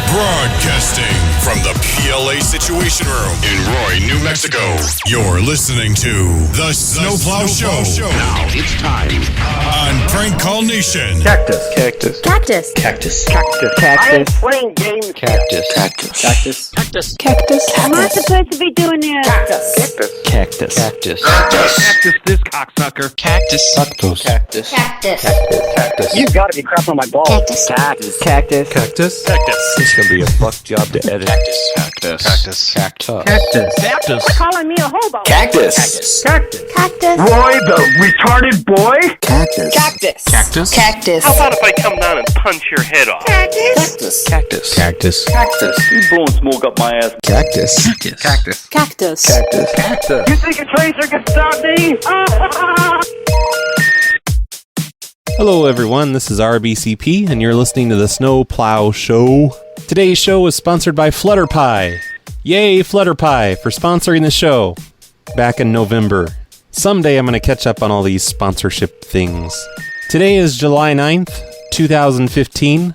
Broadcasting from the PLA Situation Room in Roy, New Mexico. You're listening to The Snowplow Show. Now it's time on Prank Call Nation. Cactus. Cactus. Cactus. Cactus. Cactus. Cactus. I ain't playing games. Cactus. Cactus. Cactus. Cactus. Cactus. Am I supposed to be doing this? Cactus. Cactus. Cactus. Cactus, this cocksucker. Cactus. Cactus. Cactus. Cactus. Cactus. You gotta be crap on my balls. Cactus. Cactus. Cactus. Cactus. Cactus. It's gonna be a fuck job to edit. Cactus. Cactus. Cactus. Cactus. Cactus. Cactus. Calling me a hobo. Cactus. Cactus. Cactus. Roy, the retarded boy. Cactus. Cactus. Cactus. Cactus. How about if I come down and punch your head off? Cactus. Cactus. Cactus. Cactus. You blowing smoke up my ass. Cactus. Cactus. Cactus. Cactus. Cactus. You think a tracer can stop me? Hello everyone, this is RBCP and you're listening to the Snowplow Show. Today's show is sponsored by Flutterpie. Yay Flutterpie for sponsoring the show back in November. Someday I'm going to catch up on all these sponsorship things. Today is July 9th, 2015,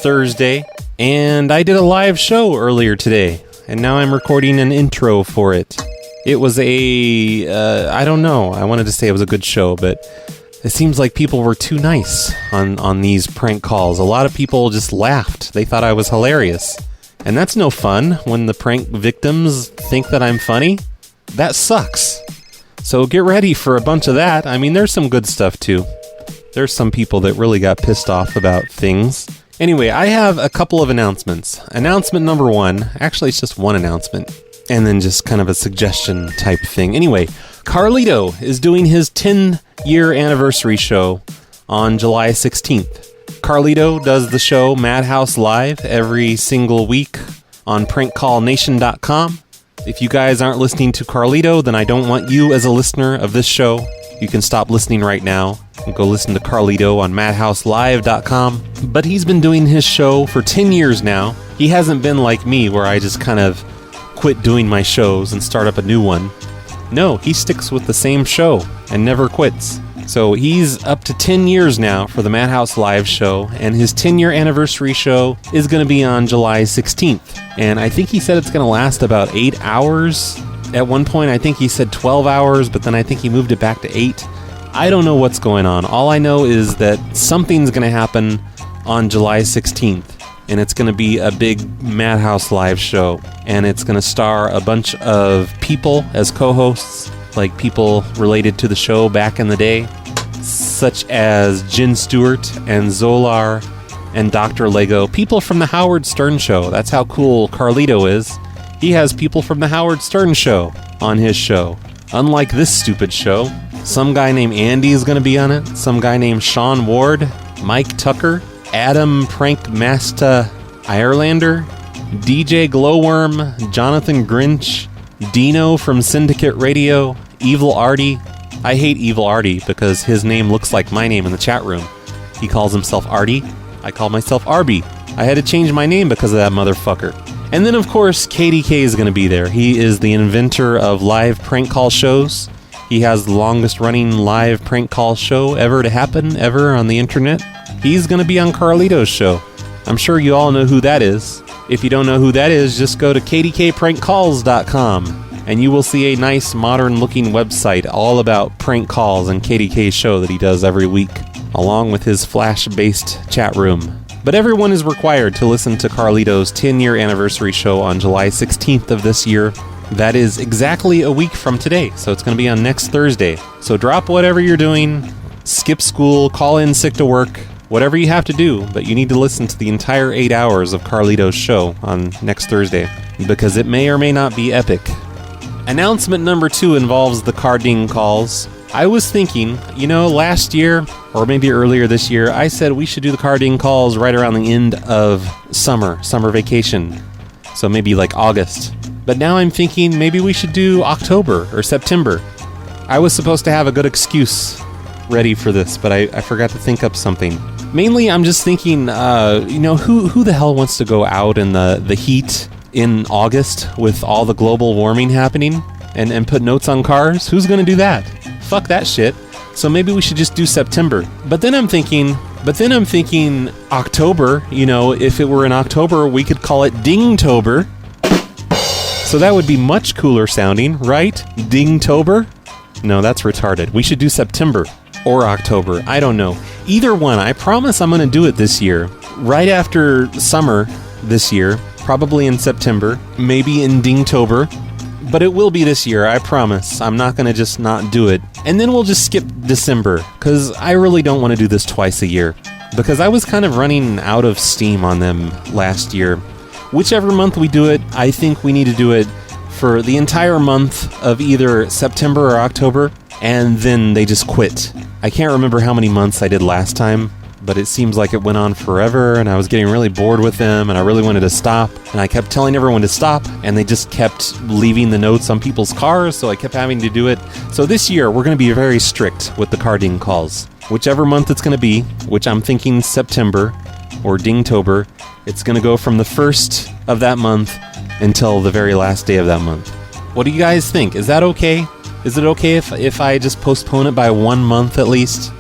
Thursday, and I did a live show earlier today, and now I'm recording an intro for it. It was I don't know, I wanted to say it was a good show, but it seems like people were too nice on these prank calls. A lot of people just laughed. They thought I was hilarious. And that's no fun when the prank victims think that I'm funny. That sucks. So get ready for a bunch of that. I mean, there's some good stuff too. There's some people that really got pissed off about things. Anyway, I have a couple of announcements. Announcement number one, actually it's just one announcement, and then just kind of a suggestion type thing. Anyway, Carlito is doing his 10-year anniversary show on July 16th. Carlito does the show Madhouse Live every single week on prankcallnation.com. If you guys aren't listening to Carlito, then I don't want you as a listener of this show. You can stop listening right now and go listen to Carlito on madhouselive.com. But he's been doing his show for 10 years now. He hasn't been like me where I just kind of quit doing my shows and start up a new one. No, he sticks with the same show and never quits. So he's up to 10 years now for the Madhouse Live show, and his 10-year anniversary show is going to be on July 16th. And I think he said it's going to last about 8 hours. At one point, I think he said 12 hours, but then I think he moved it back to 8. I don't know what's going on. All I know is that something's going to happen on July 16th. And it's going to be a big Madhouse Live show. And it's going to star a bunch of people as co-hosts, like people related to the show back in the day, such as Jen Stewart and Zolar and Dr. Lego, people from the Howard Stern Show. That's how cool Carlito is. He has people from the Howard Stern Show on his show. Unlike this stupid show, some guy named Andy is going to be on it, some guy named Sean Ward, Mike Tucker, Adam Prankmaster Irelander, DJ Glowworm, Jonathan Grinch, Dino from Syndicate Radio, Evil Artie. I hate Evil Artie because his name looks like my name in the chat room. He calls himself Artie. I call myself Arby. I had to change my name because of that motherfucker. And then, of course, KDK is going to be there. He is the inventor of live prank call shows. He has the longest running live prank call show ever to happen, ever on the internet. He's going to be on Carlito's show. I'm sure you all know who that is. If you don't know who that is, just go to kdkprankcalls.com and you will see a nice modern looking website all about prank calls and KDK's show that he does every week, along with his flash-based chat room. But everyone is required to listen to Carlito's 10-year anniversary show on July 16th of this year. That is exactly a week from today, so it's going to be on next Thursday. So drop whatever you're doing, skip school, call in sick to work, whatever you have to do, but you need to listen to the entire 8 hours of Carlito's show on next Thursday, because it may or may not be epic. Announcement number 2 involves the carding calls. I was thinking, last year, or maybe earlier this year, I said we should do the carding calls right around the end of summer vacation. So maybe like August. But now I'm thinking maybe we should do October or September. I was supposed to have a good excuse ready for this, but I forgot to think up something. Mainly, I'm just thinking, who the hell wants to go out in the heat in August with all the global warming happening and put notes on cars? Who's going to do that? Fuck that shit. So maybe we should just do September. But then I'm thinking, But then I'm thinking October, if it were in October, we could call it Dingtober. So that would be much cooler sounding, right? Dingtober? No, that's retarded. We should do September or October. I don't know. Either one. I promise I'm going to do it this year. Right after summer this year. Probably in September. Maybe in Dingtober. But it will be this year, I promise. I'm not going to just not do it. And then we'll just skip December, because I really don't want to do this twice a year. Because I was kind of running out of steam on them last year. Whichever month we do it, I think we need to do it for the entire month of either September or October, and then they just quit. I can't remember how many months I did last time, but it seems like it went on forever, and I was getting really bored with them, and I really wanted to stop, and I kept telling everyone to stop, and they just kept leaving the notes on people's cars, so I kept having to do it. So this year, we're going to be very strict with the car ding calls. Whichever month it's going to be, which I'm thinking September or Dingtober, it's going to go from the first of that month until the very last day of that month. What do you guys think? Is that okay? Is it okay if I just postpone it by 1 month at least?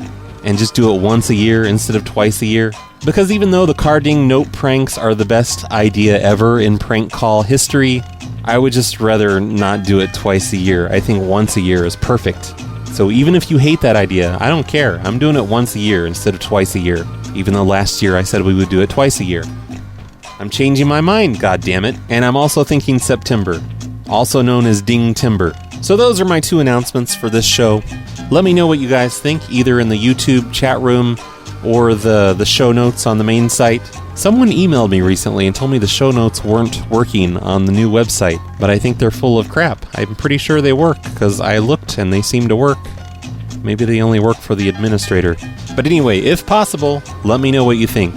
And just do it once a year instead of twice a year? Because even though the car ding note pranks are the best idea ever in prank call history, I would just rather not do it twice a year. I think once a year is perfect. So even if you hate that idea, I don't care. I'm doing it once a year instead of twice a year. Even though last year I said we would do it twice a year. I'm changing my mind, goddammit. And I'm also thinking September, also known as Ding Timber. So those are my 2 announcements for this show. Let me know what you guys think, either in the YouTube chat room or the show notes on the main site. Someone emailed me recently and told me the show notes weren't working on the new website, but I think they're full of crap. I'm pretty sure they work, because I looked and they seem to work. Maybe they only work for the administrator. But anyway, if possible, let me know what you think.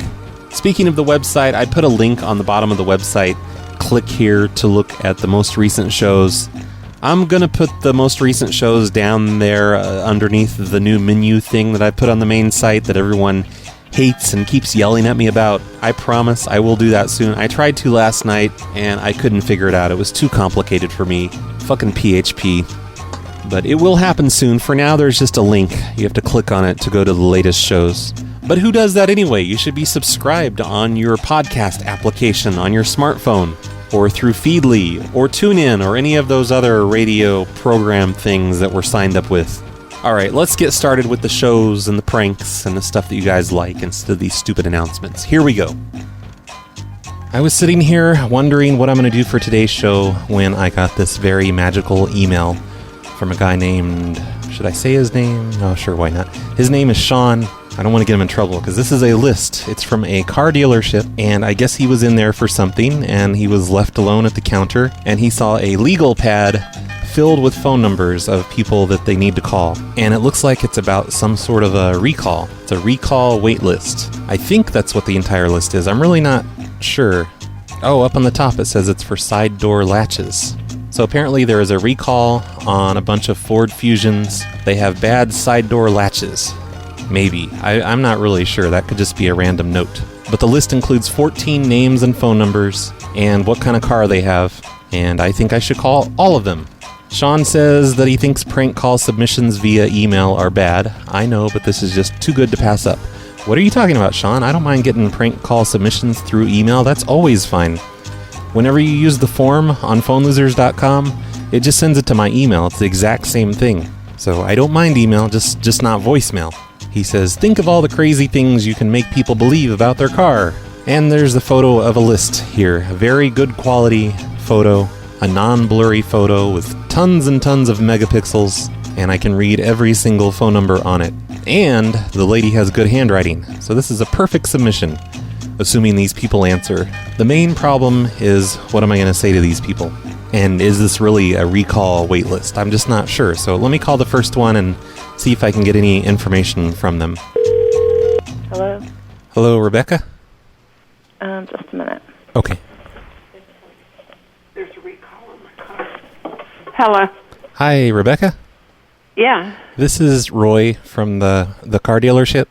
Speaking of the website, I put a link on the bottom of the website. Click here to look at the most recent shows. I'm going to put the most recent shows down there underneath the new menu thing that I put on the main site that everyone hates and keeps yelling at me about. I promise I will do that soon. I tried to last night and I couldn't figure it out. It was too complicated for me. Fucking PHP. But it will happen soon. For now, there's just a link. You have to click on it to go to the latest shows. But who does that anyway? You should be subscribed on your podcast application on your smartphone, or through Feedly, or TuneIn, or any of those other radio program things that we're signed up with. Alright, let's get started with the shows and the pranks and the stuff that you guys like instead of these stupid announcements. Here we go. I was sitting here wondering what I'm going to do for today's show when I got this very magical email from a guy named... Should I say his name? No, sure, why not? His name is Sean. I don't want to get him in trouble because this is a list. It's from a car dealership, and I guess he was in there for something, and he was left alone at the counter, and he saw a legal pad filled with phone numbers of people that they need to call. And it looks like it's about some sort of a recall. It's a recall wait list. I think that's what the entire list is. I'm really not sure. Oh, up on the top it says it's for side door latches. So apparently there is a recall on a bunch of Ford Fusions. They have bad side door latches. Maybe. I'm not really sure. That could just be a random note. But the list includes 14 names and phone numbers and what kind of car they have. And I think I should call all of them. Sean says that he thinks prank call submissions via email are bad. I know, but this is just too good to pass up. What are you talking about, Sean? I don't mind getting prank call submissions through email. That's always fine. Whenever you use the form on phonelosers.com, it just sends it to my email. It's the exact same thing. So I don't mind email, just not voicemail. He says, think of all the crazy things you can make people believe about their car. And there's the photo of a list here. A very good quality photo. A non-blurry photo with tons and tons of megapixels. And I can read every single phone number on it. And the lady has good handwriting. So this is a perfect submission, assuming these people answer. The main problem is, what am I going to say to these people? And is this really a recall wait list? I'm just not sure. So let me call the first one and see if I can get any information from them. Hello? Hello, Rebecca? Just a minute. Okay. There's a recall on my car. Hello? Hi, Rebecca? Yeah. This is Roy from the car dealership.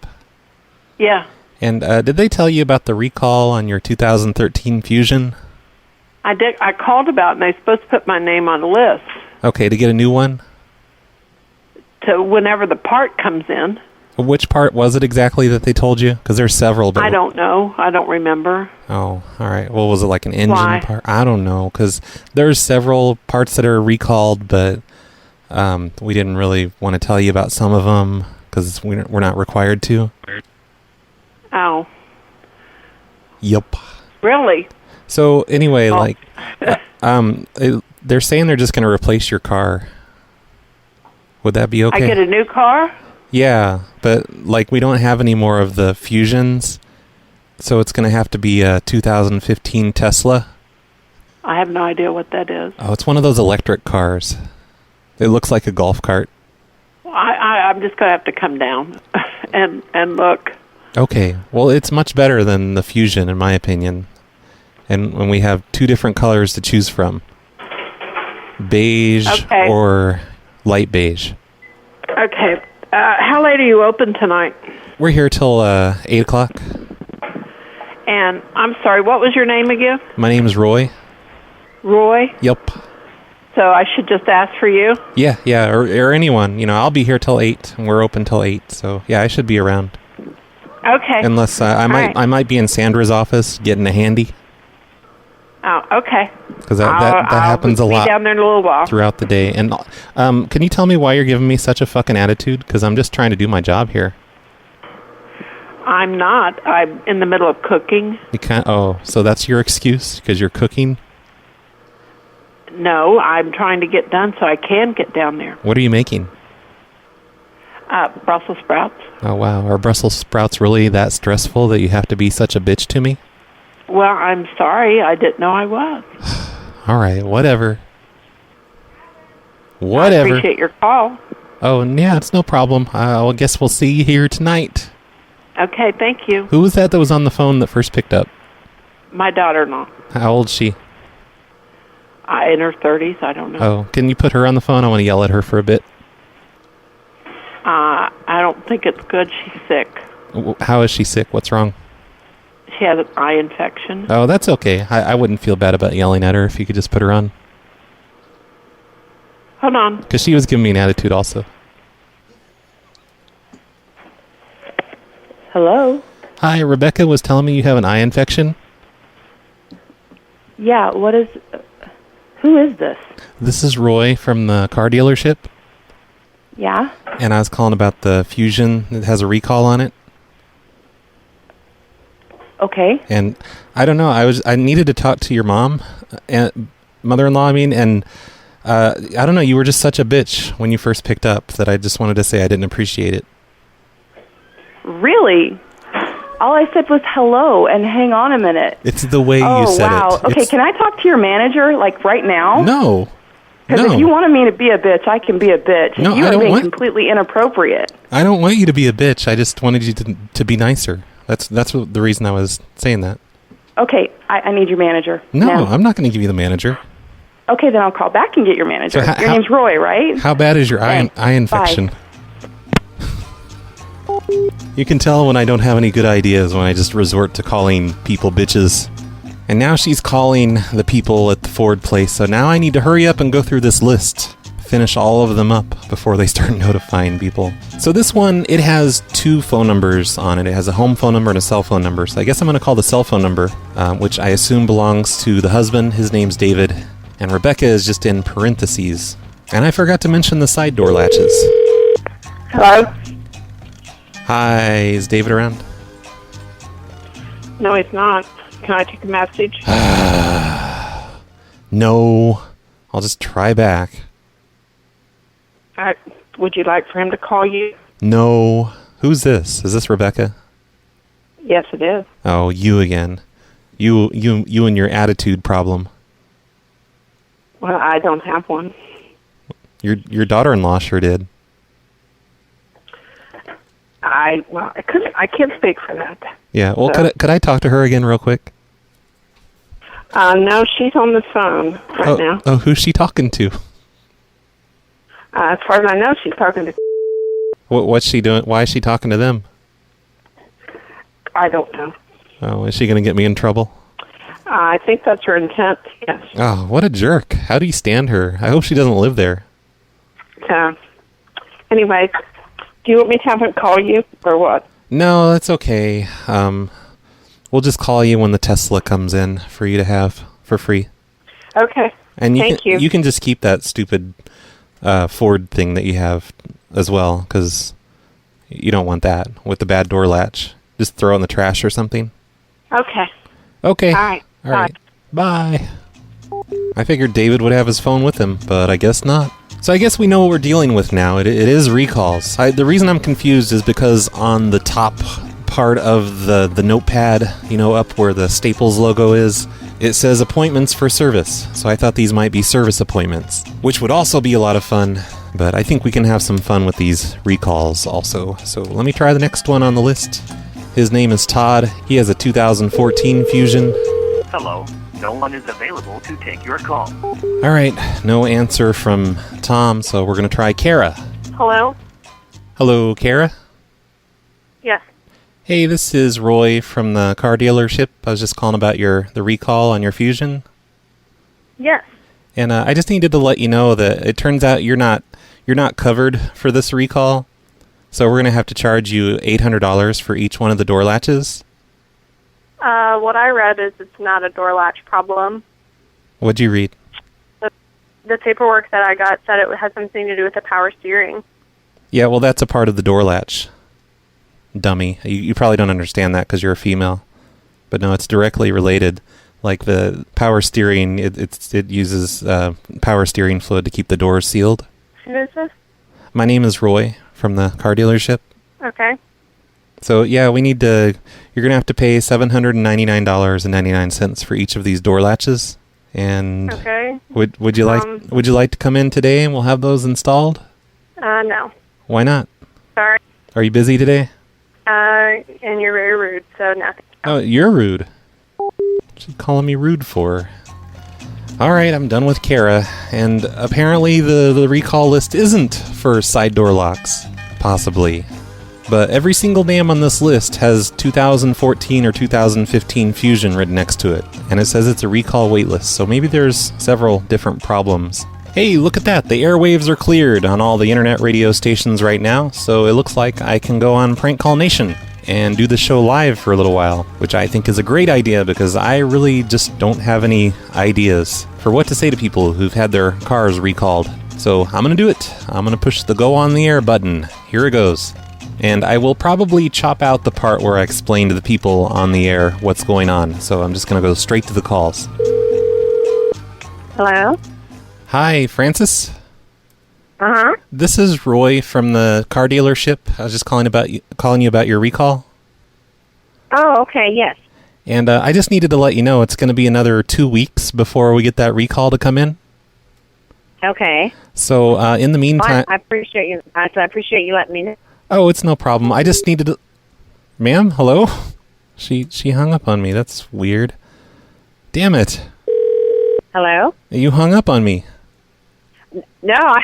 Yeah. And did they tell you about the recall on your 2013 Fusion? I did. I called about it, and they're supposed to put my name on the list. Okay, to get a new one? To whenever the part comes in. Which part was it exactly that they told you? Because there's several. But I don't know. I don't remember. Oh, all right. Well, was it like an engine Why? part? I don't know, because there's several parts that are recalled, but we didn't really want to tell you about some of them because we're not required to. Oh, Yup. really? So anyway, Oh. they're saying they're just going to replace your car. Would that be okay? I get a new car? Yeah, but like we don't have any more of the Fusions, so it's going to have to be a 2015 Tesla. I have no idea what that is. Oh, it's one of those electric cars. It looks like a golf cart. I'm just going to have to come down and look. Okay, well, it's much better than the Fusion, in my opinion. And when we have two different colors to choose from, beige Okay. or light beige. Okay. How late are you open tonight? We're here till 8 o'clock. And I'm sorry, what was your name again? My name is Roy. Roy? Yep. So I should just ask for you? Yeah, or anyone. You know, I'll be here till 8, and we're open till 8. So yeah, I should be around. Okay. Unless I might be in Sandra's office getting a handy. Oh, okay. Because that happens a I'll lot be down there in a little while. throughout the day. And can you tell me why you're giving me such a fucking attitude? Because I'm just trying to do my job here. I'm not. I'm in the middle of cooking. You can't. Oh, so that's your excuse? Because you're cooking? No, I'm trying to get done so I can get down there. What are you making? Brussels sprouts. Oh, wow. Are Brussels sprouts really that stressful that you have to be such a bitch to me? Well, I'm sorry. I didn't know I was. All right, whatever. I appreciate your call. Oh, yeah, it's no problem. I guess we'll see you here tonight. Okay, thank you. Who was that was on the phone that first picked up? My daughter-in-law. How old is she? In her 30s. I don't know. Oh, can you put her on the phone? I want to yell at her for a bit. I don't think it's good. She's sick. How is she sick? What's wrong? She has an eye infection. Oh, that's okay. I wouldn't feel bad about yelling at her if you could just put her on. Hold on. Because she was giving me an attitude also. Hello? Hi, Rebecca was telling me you have an eye infection. Yeah, who is this? This is Roy from the car dealership. Yeah? And I was calling about the Fusion that has a recall on it. Okay. And I don't know, I needed to talk to your mom, mother-in-law, and I don't know, you were just such a bitch when you first picked up that I just wanted to say I didn't appreciate it. Really? All I said was hello and hang on a minute. It's the way you said it. Oh, wow. Okay, can I talk to your manager, like, right now? No. Because if you wanted me to be a bitch, I can be a bitch. No, you I are don't being want... completely inappropriate. I don't want you to be a bitch. I just wanted you to be nicer. That's what, the reason I was saying that. Okay, I need your manager. No, now. I'm not going to give you the manager. Okay, then I'll call back and get your manager. So your name's Roy, right? How bad is your eye infection? Bye. You can tell when I don't have any good ideas when I just resort to calling people bitches. And now she's calling the people at the Ford place, so now I need to hurry up and go through this list. Finish all of them up before they start notifying people. So this one, it has 2 phone numbers on it. It has a home phone number and a cell phone number. So I guess I'm going to call the cell phone number, which I assume belongs to the husband. His name's David. And Rebecca is just in parentheses. And I forgot to mention the side door latches. Hello? Hi, is David around? No, he's not. Can I take a message? No. I'll just try back. Would you like for him to call you? No. Who's this? Is this Rebecca? Yes, it is. Oh, you again. You and your attitude problem. Well, I don't have one. Your daughter-in-law sure did. I can't speak for that. Yeah. Well, So- could I talk to her again real quick? No, she's on the phone right now. Oh, who's she talking to? As far as I know, she's talking to... What's she doing? Why is she talking to them? I don't know. Oh, is she going to get me in trouble? I think that's her intent, yes. Oh, what a jerk. How do you stand her? I hope she doesn't live there. Anyway, Do you want me to have him call you or what? No, that's okay. We'll just call you when the Tesla comes in for you to have for free. Okay. And Thank you. You can just keep that stupid Ford thing that you have as well, because you don't want that with the bad door latch. Just throw it in the trash or something. Okay. Okay. All right. All right. Bye. I figured David would have his phone with him, but I guess not. So I guess we know what we're dealing with now. It is recalls. The reason I'm confused is because on the top part of the notepad, up where the Staples logo is, it says appointments for service. So I thought these might be service appointments, which would also be a lot of fun. But I think we can have some fun with these recalls also. So let me try the next one on the list. His name is Todd. He has a 2014 Fusion. Hello. No one is available to take your call. All right, no answer from Tom, so we're going to try Kara. Hello? Hello, Kara? Yes. Hey, this is Roy from the car dealership. I was just calling about the recall on your Fusion. Yes. And I just needed to let you know that it turns out you're not covered for this recall. So we're going to have to charge you $800 for each one of the door latches. What I read is it's not a door latch problem. What'd you read? The paperwork that I got said it has something to do with the power steering. Yeah, well, that's a part of the door latch. Dummy. You probably don't understand that because you're a female. But no, it's directly related. Like the power steering, it uses power steering fluid to keep the doors sealed. Who is this? My name is Roy from the car dealership. Okay. So yeah, you're going to have to pay $799.99 for each of these door latches. And okay. Would you like to come in today and we'll have those installed? No. Why not? Sorry. Are you busy today? And you're very rude, so no. Oh, you're rude. What's you calling me rude for? All right, I'm done with Kara, and apparently the recall list isn't for side door locks, possibly. But every single name on this list has 2014 or 2015 Fusion written next to it, and it says it's a recall waitlist, so maybe there's several different problems. Hey, look at that! The airwaves are cleared on all the internet radio stations right now, so it looks like I can go on Prank Call Nation and do the show live for a little while, which I think is a great idea because I really just don't have any ideas for what to say to people who've had their cars recalled. So I'm going to do it. I'm going to push the go on the air button. Here it goes. And I will probably chop out the part where I explain to the people on the air what's going on. So I'm just going to go straight to the calls. Hello? Hi, Francis? Uh-huh. This is Roy from the car dealership. I was just calling you about your recall. Oh, okay, yes. And I just needed to let you know it's going to be another 2 weeks before we get that recall to come in. Okay. So in the meantime... I appreciate you. I appreciate you letting me know. Oh, it's no problem. I just needed to... Ma'am, hello? She hung up on me. That's weird. Damn it. Hello? You hung up on me. No,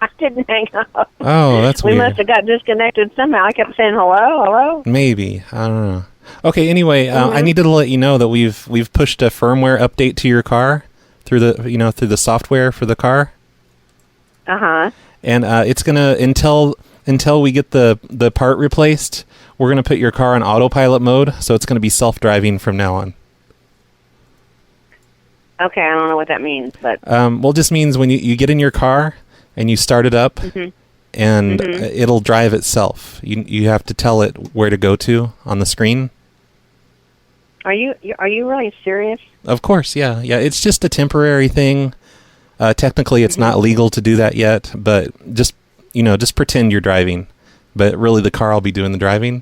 I didn't hang up. Oh, that's weird. We must have got disconnected somehow. I kept saying hello. Maybe. I don't know. Okay, anyway, I needed to let you know that we've pushed a firmware update to your car through the software for the car. Uh-huh. And it's going to until we get the part replaced, we're going to put your car on autopilot mode, so it's going to be self-driving from now on. Okay, I don't know what that means, but... Well, it just means when you get in your car and you start it up, and it'll drive itself. You have to tell it where to go to on the screen. Are you really serious? Of course, yeah. It's just a temporary thing. Technically, it's not legal to do that yet, but just pretend you're driving. But really, the car will be doing the driving.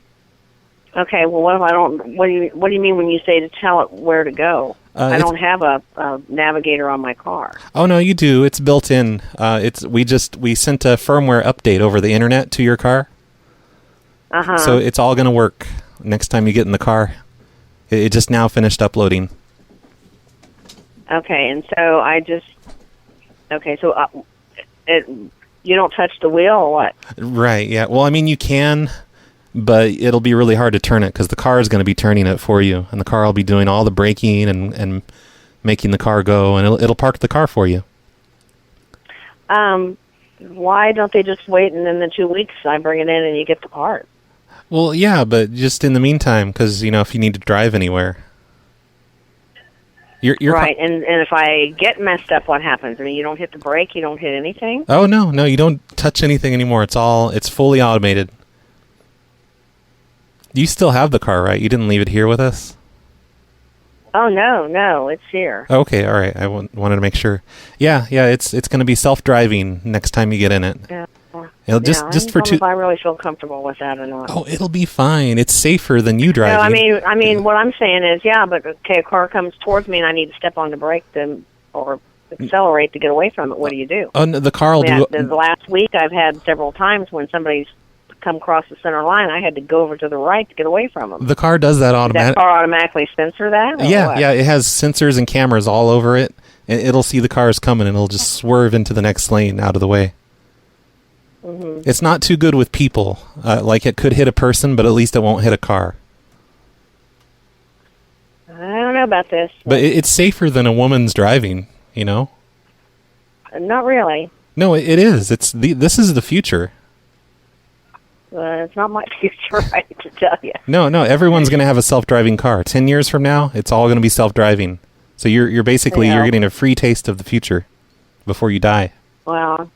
Okay, well, what if I don't... What do you mean when you say to tell it where to go? I don't have a navigator on my car. Oh, no, you do. It's built in. We sent a firmware update over the internet to your car. Uh-huh. So it's all going to work next time you get in the car. It just now finished uploading. Okay, and so you don't touch the wheel or what? Right, yeah. Well, I mean, you can, but it'll be really hard to turn it because the car is going to be turning it for you, and the car will be doing all the braking and making the car go, and it'll park the car for you. Why don't they just wait and in the 2 weeks I bring it in and you get the part? Well, yeah, but just in the meantime, because, if you need to drive anywhere. You're right, and if I get messed up, what happens? I mean, you don't hit the brake, you don't hit anything? Oh, no, you don't touch anything anymore. It's fully automated. You still have the car, right? You didn't leave it here with us? Oh, no, it's here. Okay, all right. I wanted to make sure. Yeah, it's going to be self-driving next time you get in it. Yeah. It'll just for I don't know if I really feel comfortable with that or not. Oh, it'll be fine. It's safer than you driving. No, I mean, what I'm saying is, but okay, a car comes towards me and I need to step on the brake or accelerate to get away from it. What do you do? Oh, no, the car will do. The last week, I've had several times when somebody's come across the center line, I had to go over to the right to get away from them. The car does that automatically. Does that car automatically censor that? Yeah, it has sensors and cameras all over it, and it'll see the cars coming, and it'll just swerve into the next lane out of the way. Mm-hmm. It's not too good with people. Like, it could hit a person, but at least it won't hit a car. I don't know about this. But it's safer than a woman's driving, Not really. No, it is. This is the future. It's not my future, I have to tell you. No, everyone's going to have a self-driving car. 10 years from now, it's all going to be self-driving. So you're basically you're getting a free taste of the future before you die. Well,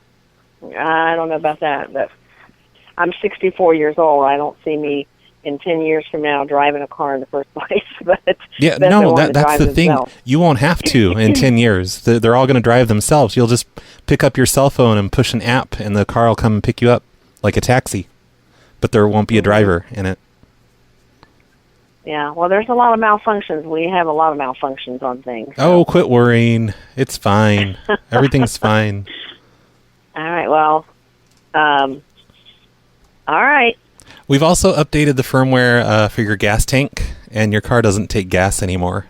I don't know about that, but I'm 64 years old. I don't see me in 10 years from now driving a car in the first place. But that's the thing. You won't have to in 10 years. They're all going to drive themselves. You'll just pick up your cell phone and push an app, and the car will come and pick you up like a taxi. But there won't be a driver in it. Yeah, well, there's a lot of malfunctions. We have a lot of malfunctions on things. So. Oh, quit worrying. It's fine. Everything's fine. All right, well, all right. We've also updated the firmware for your gas tank, and your car doesn't take gas anymore.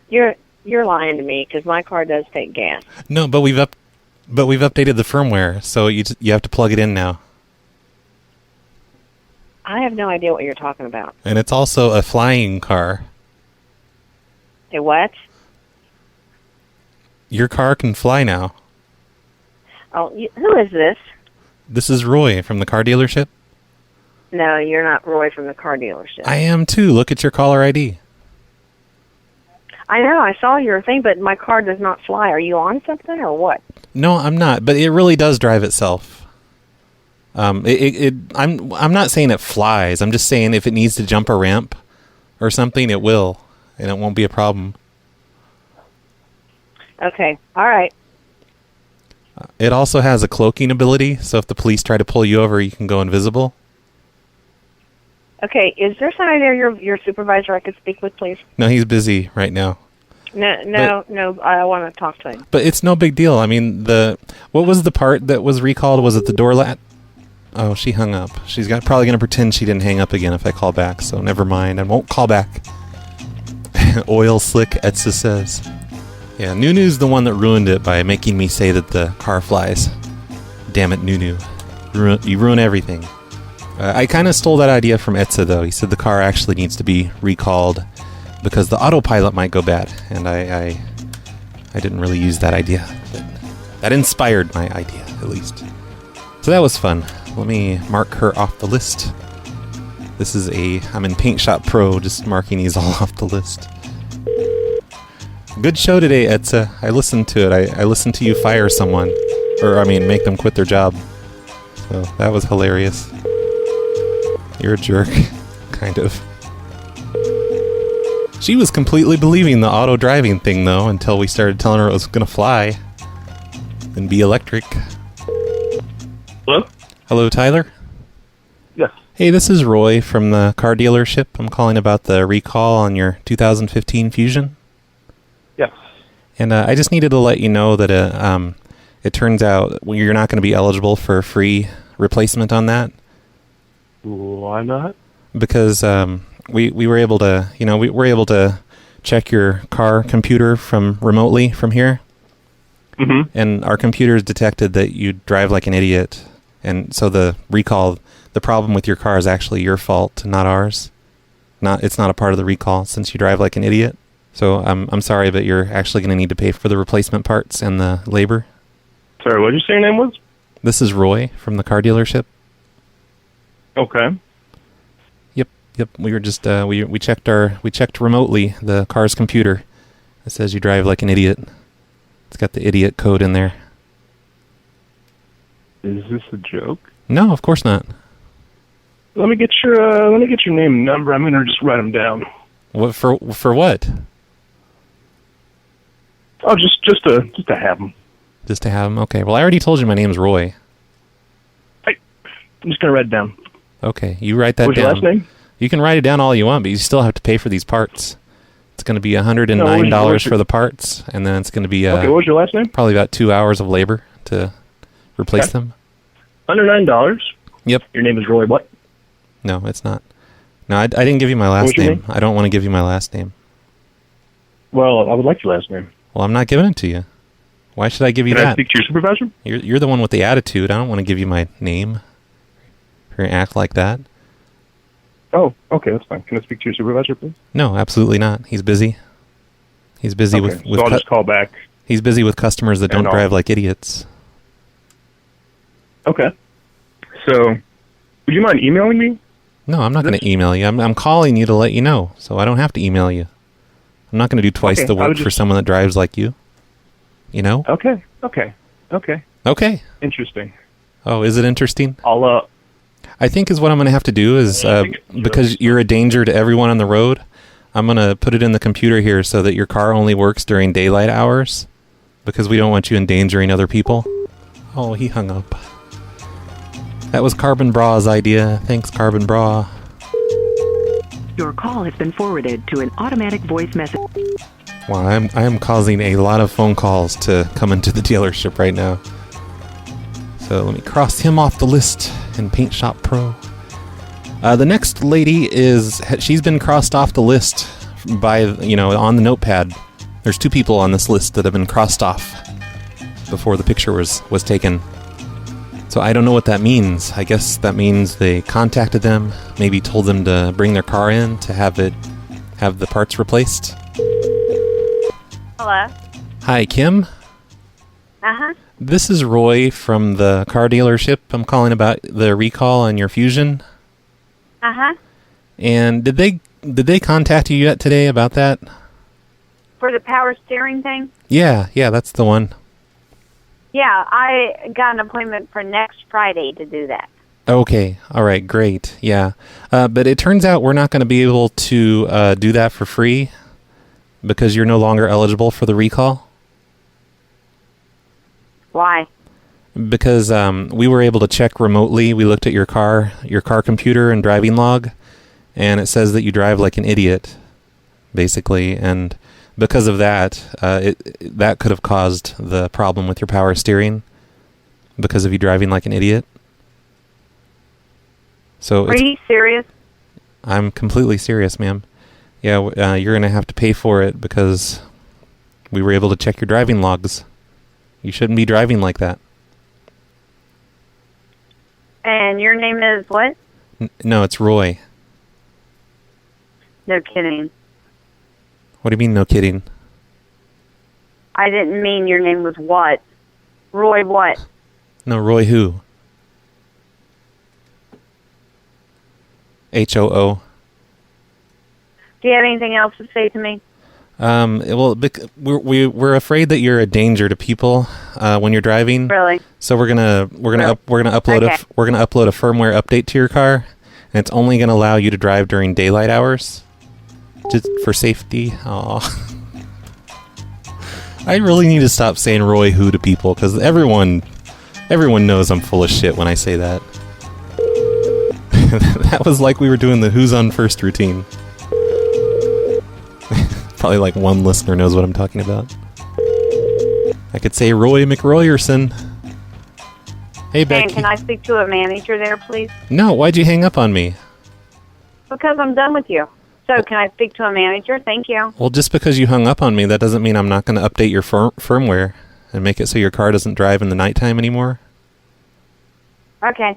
You're lying to me, because my car does take gas. No, but we've updated the firmware, so you have to plug it in now. I have no idea what you're talking about. And it's also a flying car. A what? Your car can fly now. Oh, who is this? This is Roy from the car dealership. No, you're not Roy from the car dealership. I am too. Look at your caller ID. I know. I saw your thing, but my car does not fly. Are you on something or what? No, I'm not. But it really does drive itself. I'm not saying it flies. I'm just saying if it needs to jump a ramp or something, it will, and it won't be a problem. Okay. All right. It also has a cloaking ability, so if the police try to pull you over, you can go invisible. Okay. Is there somebody there, your supervisor, I could speak with, please? No, he's busy right now. No. I want to talk to him. But it's no big deal. I mean, what was the part that was recalled? Was it the door lat? Oh, she hung up. She's probably going to pretend she didn't hang up again if I call back, so never mind. I won't call back. Oil slick, Etsa says. Yeah, Nunu's the one that ruined it by making me say that the car flies. Damn it, Nunu. You ruin everything. I kind of stole that idea from Etsa, though. He said the car actually needs to be recalled because the autopilot might go bad, and I didn't really use that idea. But that inspired my idea, at least. So that was fun. Let me mark her off the list. I'm in Paint Shop Pro, just marking these all off the list. Good show today, Etsa. I listened to it. I listened to you fire someone. Make them quit their job. So that was hilarious. You're a jerk. Kind of. She was completely believing the auto driving thing, though, until we started telling her it was going to fly and be electric. Hello? Hello, Tyler? Yes. Hey, this is Roy from the car dealership. I'm calling about the recall on your 2015 Fusion. Yes. And I just needed to let you know that it turns out you're not going to be eligible for a free replacement on that. Why not? Because we were able to, we were able to check your car computer from remotely from here. Mm-hmm. And our computers detected that you drive like an idiot. And so the problem with your car is actually your fault, not ours. It's not a part of the recall since you drive like an idiot. So I'm sorry, but you're actually going to need to pay for the replacement parts and the labor. Sorry, what did you say your name was? This is Roy from the car dealership. Okay. Yep. We were just we checked remotely the car's computer. It says you drive like an idiot. It's got the idiot code in there. Is this a joke? No, of course not. Let me get your name and number. I'm gonna just write them down. What for what? Oh, just to have them. Just to have them? Okay. Well, I already told you my name's Roy. Hey, I'm just gonna write it down. Okay, you write that What's down. your last name? You can write it down all you want, but you still have to pay for these parts. It's going to be $109 for the parts, and then it's going to be Okay, what was your last name? probably about 2 hours of labor to replace them. $109. Yep. Your name is Roy what? No, it's not. No, I didn't give you my last What's your name. name? I don't want to give you my last name. Well, I would like your last name. Well, I'm not giving it to you. Why should I give you Can I that? speak to your supervisor? You're the one with the attitude. I don't want to give you my name. You're going to act like that. Oh, okay, that's fine. Can I speak to your supervisor, please? No, absolutely not. He's busy. He's busy Okay, with so I'll just call back. He's busy with customers that don't And I'll- drive like idiots. Okay. So, would you mind emailing me? No, I'm not going to email you. I'm calling you to let you know, so I don't have to email you. I'm not going to do twice Okay, the I work would for just- someone that drives like you. You know? Okay. Okay. Interesting. Oh, is it interesting? I'll, I think is what I'm going to have to do is, because you're a danger to everyone on the road, I'm going to put it in the computer here so that your car only works during daylight hours, because we don't want you endangering other people. Oh, he hung up. That was Carbon Bra's idea. Thanks, Carbon Bra. Your call has been forwarded to an automatic voice message. Wow, I am causing a lot of phone calls to come into the dealership right now. So let me cross him off the list in Paint Shop Pro. The next lady she's been crossed off the list by, on the notepad. There's 2 people on this list that have been crossed off before the picture was taken. So I don't know what that means. I guess that means they contacted them, maybe told them to bring their car in to have the parts replaced. Hello. Hi, Kim. Uh-huh. This is Roy from the car dealership. I'm calling about the recall on your Fusion. Uh-huh. And did they contact you yet today about that? For the power steering thing? Yeah, that's the one. Yeah, I got an appointment for next Friday to do that. Okay, all right, great. Yeah, but it turns out we're not going to be able to do that for free because you're no longer eligible for the recall. Why? Because we were able to check remotely. We looked at your car computer and driving log, and it says that you drive like an idiot, basically. And because of that, that could have caused the problem with your power steering because of you driving like an idiot. So Are you serious? I'm completely serious, ma'am. Yeah, you're going to have to pay for it because we were able to check your driving logs. You shouldn't be driving like that. And your name is what? No, it's Roy. No kidding. What do you mean, no kidding? I didn't mean your name was what? Roy what? No, Roy who? HOO. Do you have anything else to say to me? Well, we're afraid that you're a danger to people when you're driving. Really? So we're gonna upload Okay. we're gonna upload a firmware update to your car, and it's only gonna allow you to drive during daylight hours, just for safety. Aw. I really need to stop saying Roy who to people because everyone knows I'm full of shit when I say that. That was like we were doing the Who's on First routine. Probably like one listener knows what I'm talking about. I could say Roy McRoyerson. Hey, Becky. And can I speak to a manager there, please? No, why'd you hang up on me? Because I'm done with you. So can I speak to a manager? Thank you. Well, just because you hung up on me, that doesn't mean I'm not going to update your firmware and make it so your car doesn't drive in the nighttime anymore. Okay.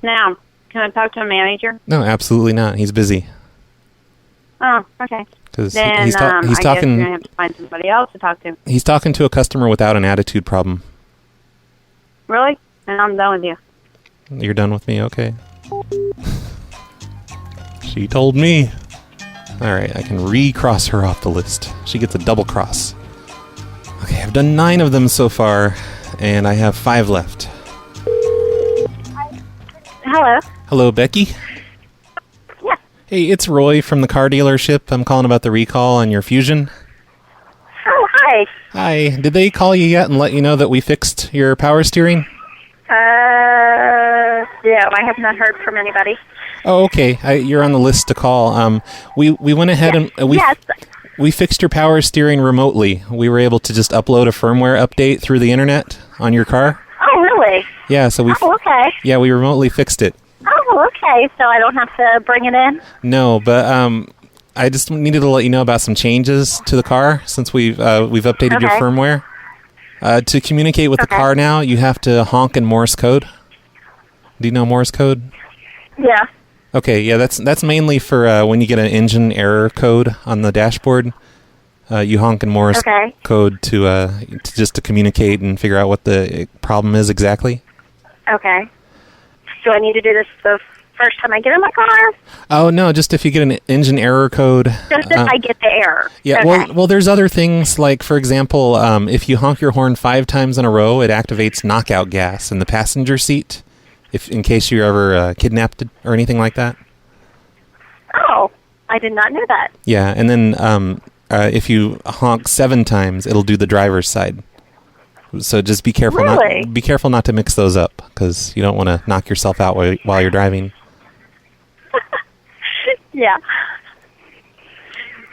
Now, can I talk to a manager? No, absolutely not. He's busy. Oh, okay. Because Then he's I guess talking. you're going to have to find somebody else to talk to. He's talking to a customer without an attitude problem. Really? And I'm done with you. You're done with me? Okay. She told me. Alright, I can recross her off the list. She gets a double cross. Okay, I've done 9 of them so far, and I have 5 left. Hello. Hello, Becky? Yeah. Hey, it's Roy from the car dealership. I'm calling about the recall on your Fusion. Oh, hi. Hi, did they call you yet and let you know that we fixed your power steering? Yeah, I have not heard from anybody. Oh, okay. You're on the list to call. We went ahead and we fixed your power steering remotely. We were able to just upload a firmware update through the internet on your car. Oh, really? Yeah, so we okay. Yeah, we remotely fixed it. Oh, okay. So I don't have to bring it in? No, but I just needed to let you know about some changes to the car since we've updated your firmware. To communicate with the car now, you have to honk in Morse code. Do you know Morse code? Yeah. Okay, yeah, that's mainly for when you get an engine error code on the dashboard. You honk in Morse code to just to communicate and figure out what the problem is exactly. Okay. Do I need to do this the first time I get in my car? Oh no, just if you get an engine error code. Just if I get the error. Yeah, well, there's other things like, for example, if you honk your horn 5 times in a row, it activates knockout gas in the passenger seat, in case you're ever kidnapped or anything like that. Oh, I did not know that. Yeah, and then if you honk 7 times, it'll do the driver's side. So just be careful. Really? Be careful not to mix those up, because you don't want to knock yourself out while you're driving. Yeah.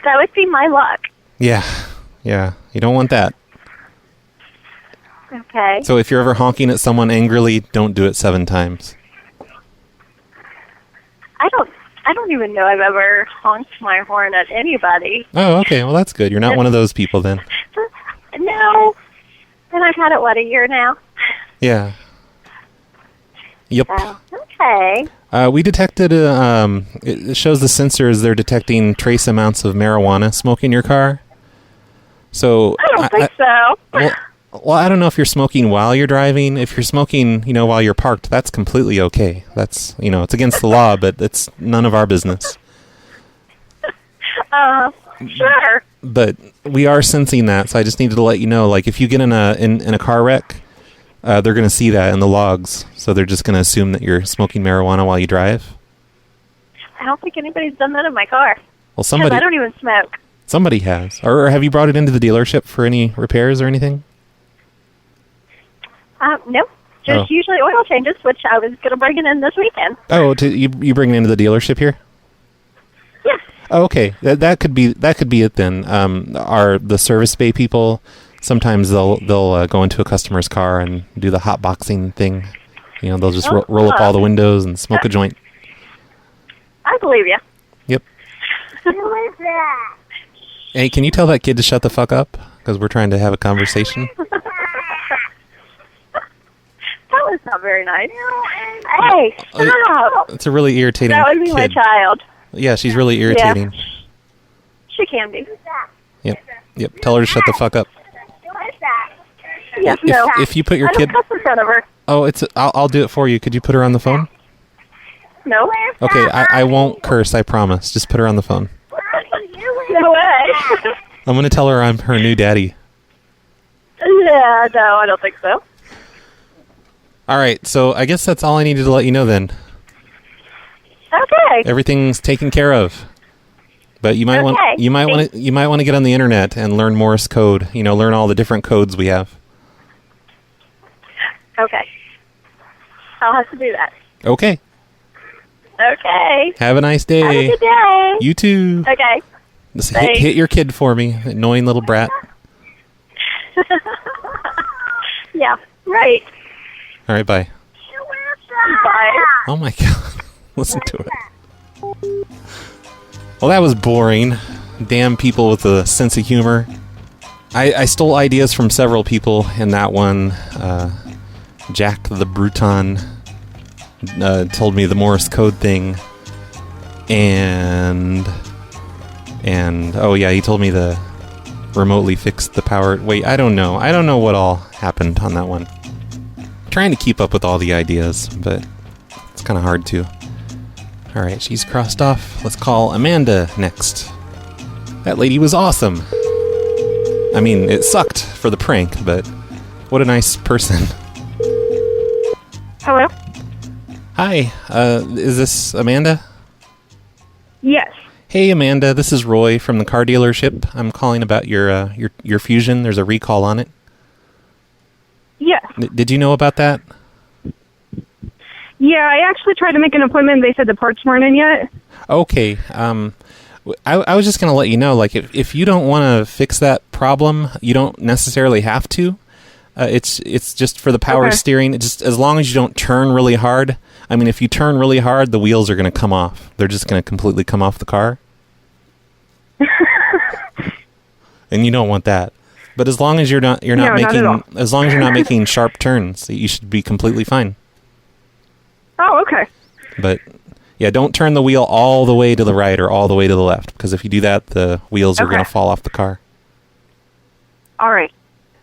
That would be my luck. Yeah, you don't want that. Okay. So if you're ever honking at someone angrily, don't do it 7 times. I don't even know I've ever honked my horn at anybody. Oh, okay. Well, that's good. You're not one of those people then. No. And I've had it, a year now? Yeah. Yep. Oh, okay. We detected, it shows the sensors, they're detecting trace amounts of marijuana smoke in your car. So I don't think so. Well, I don't know if you're smoking while you're driving. If you're smoking, while you're parked, that's completely okay. That's, it's against the law, but it's none of our business. Sure. But we are sensing that, so I just needed to let you know, like, if you get in a car wreck, they're going to see that in the logs, so they're just going to assume that you're smoking marijuana while you drive. I don't think anybody's done that in my car. Well, somebody... I don't even smoke. Somebody has. Or have you brought it into the dealership for any repairs or anything? No. Just usually oil changes, which I was going to bring it in this weekend. Oh, you bring it into the dealership here? Yes. Oh, okay. That could be it then. The service bay people, sometimes they'll go into a customer's car and do the hot boxing thing. They'll just roll up all the windows and smoke a joint. I believe you. Yep. Who is that? Hey, can you tell that kid to shut the fuck up? Because we're trying to have a conversation. That was not very nice. Hey, stop! It's a really irritating That would be kid. my child. Yeah, she's really irritating. Yeah. She can be. Yep. Tell her to shut the fuck up. Yes, no. If you put your I kid... don't cuss in front of her. Oh, I'll do it for you. Could you put her on the phone? No. Okay, I won't curse, I promise. Just put her on the phone. No way. I'm going to tell her I'm her new daddy. Yeah, no, I don't think so. All right, so I guess that's all I needed to let you know then. Okay. Everything's taken care of. But you might want to get on the internet and learn Morse code, learn all the different codes we have. Okay. I'll have to do that. Okay. Okay. Have a nice day. Have a good day. You too. Okay. Just hit your kid for me, annoying little brat. Yeah, right. All right, bye. Bye. Oh my god. Listen to it. Well, that was boring. Damn people with a sense of humor. I stole ideas from several people in that one. Jack the Bruton told me the Morse code thing. And oh yeah, he told me to remotely fix the power. Wait, I don't know. I don't know what all happened on that one. trying to keep up with all the ideas, but it's kind of hard to. All right, she's crossed off. Let's call Amanda next. That lady was awesome. I mean, it sucked for the prank, but what a nice person. Hello? Hi, is this Amanda? Yes. Hey, Amanda, this is Roy from the car dealership. I'm calling about your Fusion. There's a recall on it. Yes. Did you know about that? Yeah, I actually tried to make an appointment. They said the parts weren't in yet. Okay. I was just going to let you know, like, if you don't want to fix that problem, you don't necessarily have to. It's just for the power steering. It's just as long as you don't turn really hard. I mean, if you turn really hard, the wheels are going to come off. They're just going to completely come off the car. And you don't want that. But as long as you're not making sharp turns, you should be completely fine. Oh, okay. But yeah, don't turn the wheel all the way to the right or all the way to the left, because if you do that, the wheels are going to fall off the car. All right.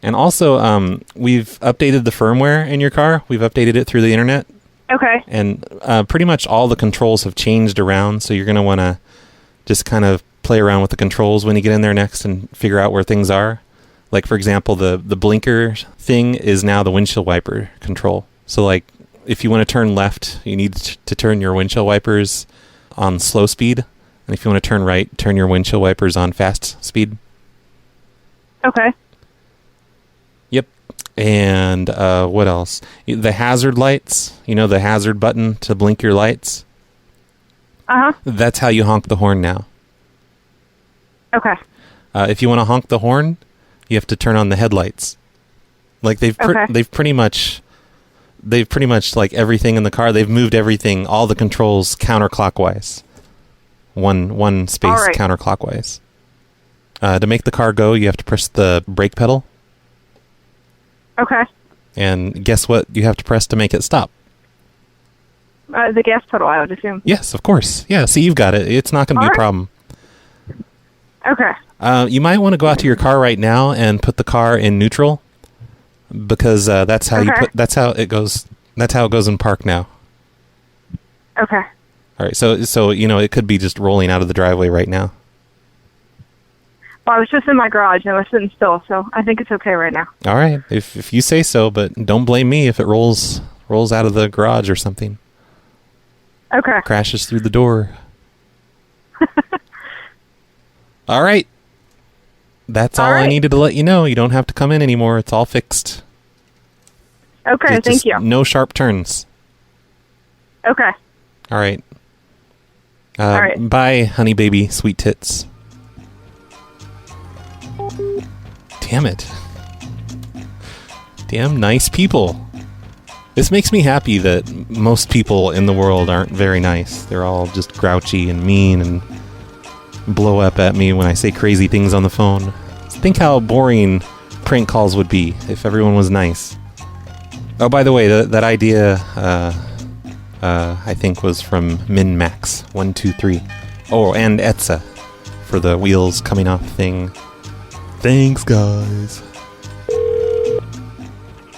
And also, we've updated the firmware in your car. We've updated it through the internet. Okay. And pretty much all the controls have changed around, so you're going to want to just kind of play around with the controls when you get in there next and figure out where things are. Like, for example, the blinker thing is now the windshield wiper control. So, like, if you want to turn left, you need to turn your windshield wipers on slow speed. And if you want to turn right, turn your windshield wipers on fast speed. Okay. Yep. And what else? The hazard lights, the hazard button to blink your lights. Uh-huh. That's how you honk the horn now. Okay. If you want to honk the horn, you have to turn on the headlights. Like they've pretty much like everything in the car. They've moved everything, all the controls counterclockwise. One space counterclockwise. To make the car go, you have to press the brake pedal. Okay. And guess what you have to press to make it stop? The gas pedal, I would assume. Yes, of course. Yeah, see, you've got it. It's not going to be a problem. Okay. You might want to go out to your car right now and put the car in neutral, because that's how it goes in park now. Okay. All right. So it could be just rolling out of the driveway right now. Well, I was just in my garage and I was sitting still, so I think it's okay right now. All right. If you say so, but don't blame me if it rolls out of the garage or something. Okay. Crashes through the door. All right. That's all I needed to let you know. You don't have to come in anymore. It's all fixed. Okay, thank you. No sharp turns. Okay. All right. All right. Bye, honey baby, sweet tits. Damn it. Damn nice people. This makes me happy that most people in the world aren't very nice. They're all just grouchy and mean and blow up at me when I say crazy things on the phone. Think how boring prank calls would be if everyone was nice. Oh, by the way, that idea, I think was from MinMax123. Oh, and Etza for the wheels coming off thing. Thanks, guys.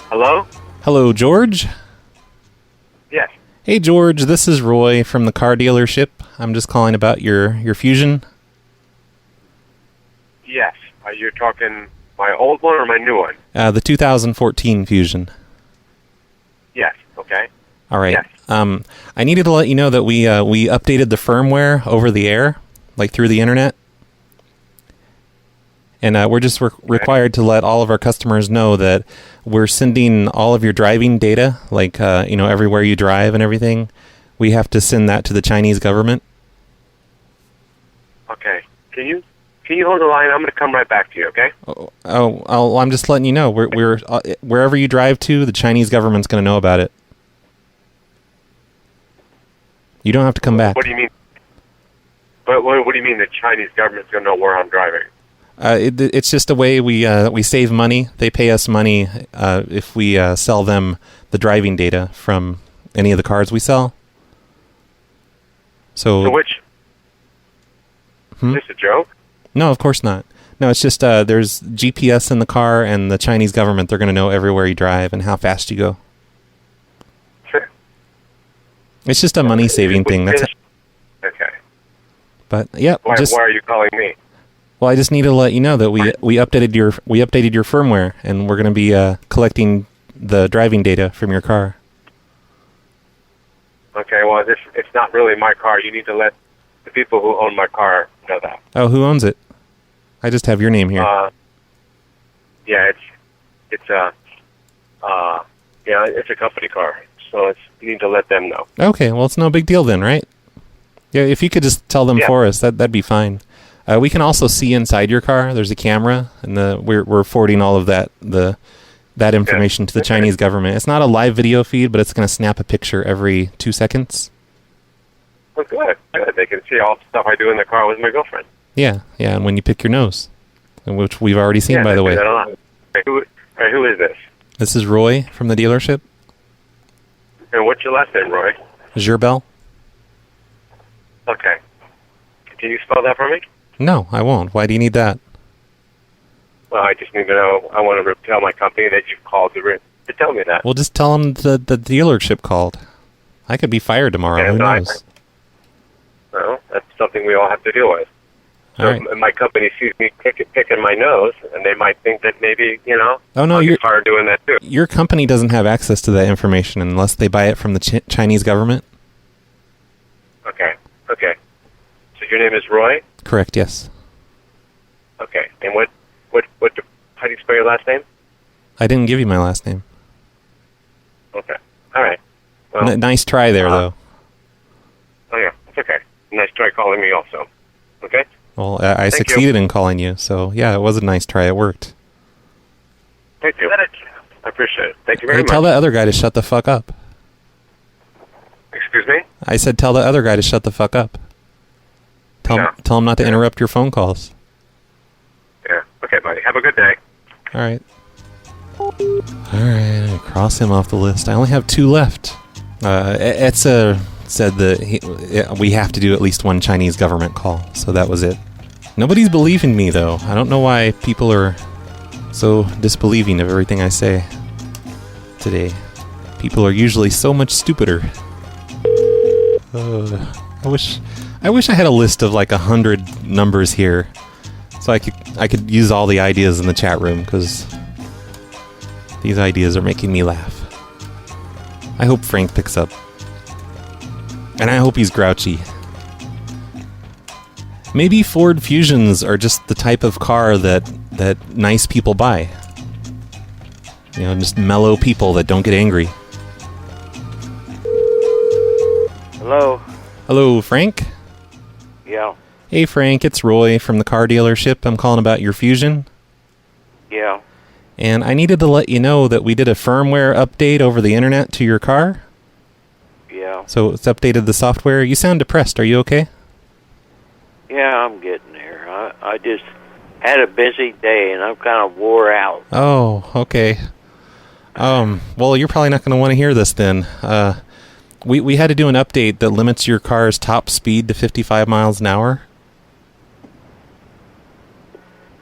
Hello? Hello, George? Yes. Hey, George, this is Roy from the car dealership. I'm just calling about your Fusion. Yes. Are you talking my old one or my new one? The 2014 Fusion. Yes. Okay. All right. Yes. I needed to let you know that we updated the firmware over the air, like through the internet. And we're just required to let all of our customers know that we're sending all of your driving data, like, everywhere you drive and everything. We have to send that to the Chinese government. Okay. Can you hold the line? I'm going to come right back to you, okay? I'm just letting you know. We're wherever you drive to, the Chinese government's going to know about it. You don't have to come back. What do you mean? But what do you mean the Chinese government's going to know where I'm driving? It's just a way we save money. They pay us money if we sell them the driving data from any of the cars we sell. So which? Is this a joke? No, of course not. No, it's just there's GPS in the car, and the Chinese government, they're going to know everywhere you drive and how fast you go. It's just a money-saving thing. That's Okay. But yeah, Why are you calling me? Well, I just need to let you know that we updated your firmware, and we're going to be collecting the driving data from your car. Okay, well, it's not really my car. You need to let the people who own my car know that. Oh, who owns it? I just have your name here. Yeah, it's a company car, so you need to let them know. Okay, well, it's no big deal then, right? Yeah, if you could just tell them for us, that'd be fine. We can also see inside your car. There's a camera, and we're forwarding all of that information to the Chinese government. It's not a live video feed, but it's going to snap a picture every 2 seconds. Well, good. They can see all the stuff I do in the car with my girlfriend. Yeah, and when you pick your nose, which we've already seen, by the way. Who is this? This is Roy from the dealership. And what's your last name, Roy? Gerbel. Okay. Can you spell that for me? No, I won't. Why do you need that? Well, I just need to know. I want to tell my company that you've called to tell me that. Well, just tell them the dealership called. I could be fired tomorrow. Who knows? Well, that's something we all have to deal with. So all right. My company sees me picking my nose, and they might think that maybe, Oh, no, you're fired doing that too. Your company doesn't have access to that information unless they buy it from the Chinese government. Okay. So your name is Roy? Correct, yes. Okay. And how do you spell your last name? I didn't give you my last name. Okay. All right. Well, nice try there, though. Oh, yeah. It's okay. Nice try calling me also. Okay? Well, I succeeded in calling you, so yeah, it was a nice try. It worked. Thank you. I appreciate it. Thank you very much. Tell that other guy to shut the fuck up. Excuse me? I said tell the other guy to shut the fuck up. Tell him not to interrupt your phone calls. Yeah. Okay, buddy. Have a good day. All right. I cross him off the list. I only have 2 left. Etza said that we have to do at least 1 Chinese government call, so that was it. Nobody's believing me, though. I don't know why people are so disbelieving of everything I say today. People are usually so much stupider. I wish I had a list of like 100 numbers here, so I could use all the ideas in the chat room, because these ideas are making me laugh. I hope Frank picks up, and I hope he's grouchy. Maybe Ford Fusions are just the type of car that nice people buy. Just mellow people that don't get angry. Hello? Hello, Frank? Yeah. Hey, Frank, it's Roy from the car dealership. I'm calling about your Fusion. Yeah. And I needed to let you know that we did a firmware update over the internet to your car. Yeah. So it's updated the software. You sound depressed. Are you okay? Yeah, I'm getting there. I just had a busy day, and I'm kind of wore out. Oh, okay. Well, you're probably not going to want to hear this then. We had to do an update that limits your car's top speed to 55 miles an hour.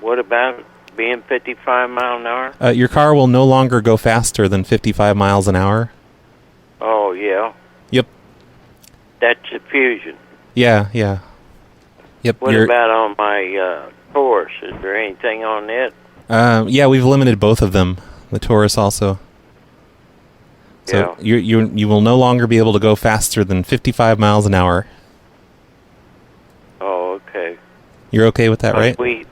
What about being 55 mile an hour? Your car will no longer go faster than 55 miles an hour. Oh, yeah. Yep. That's a Fusion. Yeah. Yep. What about on my Taurus? Is there anything on it? Yeah, we've limited both of them. The Taurus also. So yeah. you will no longer be able to go faster than 55 miles an hour. Oh, okay. You're okay with that, right? We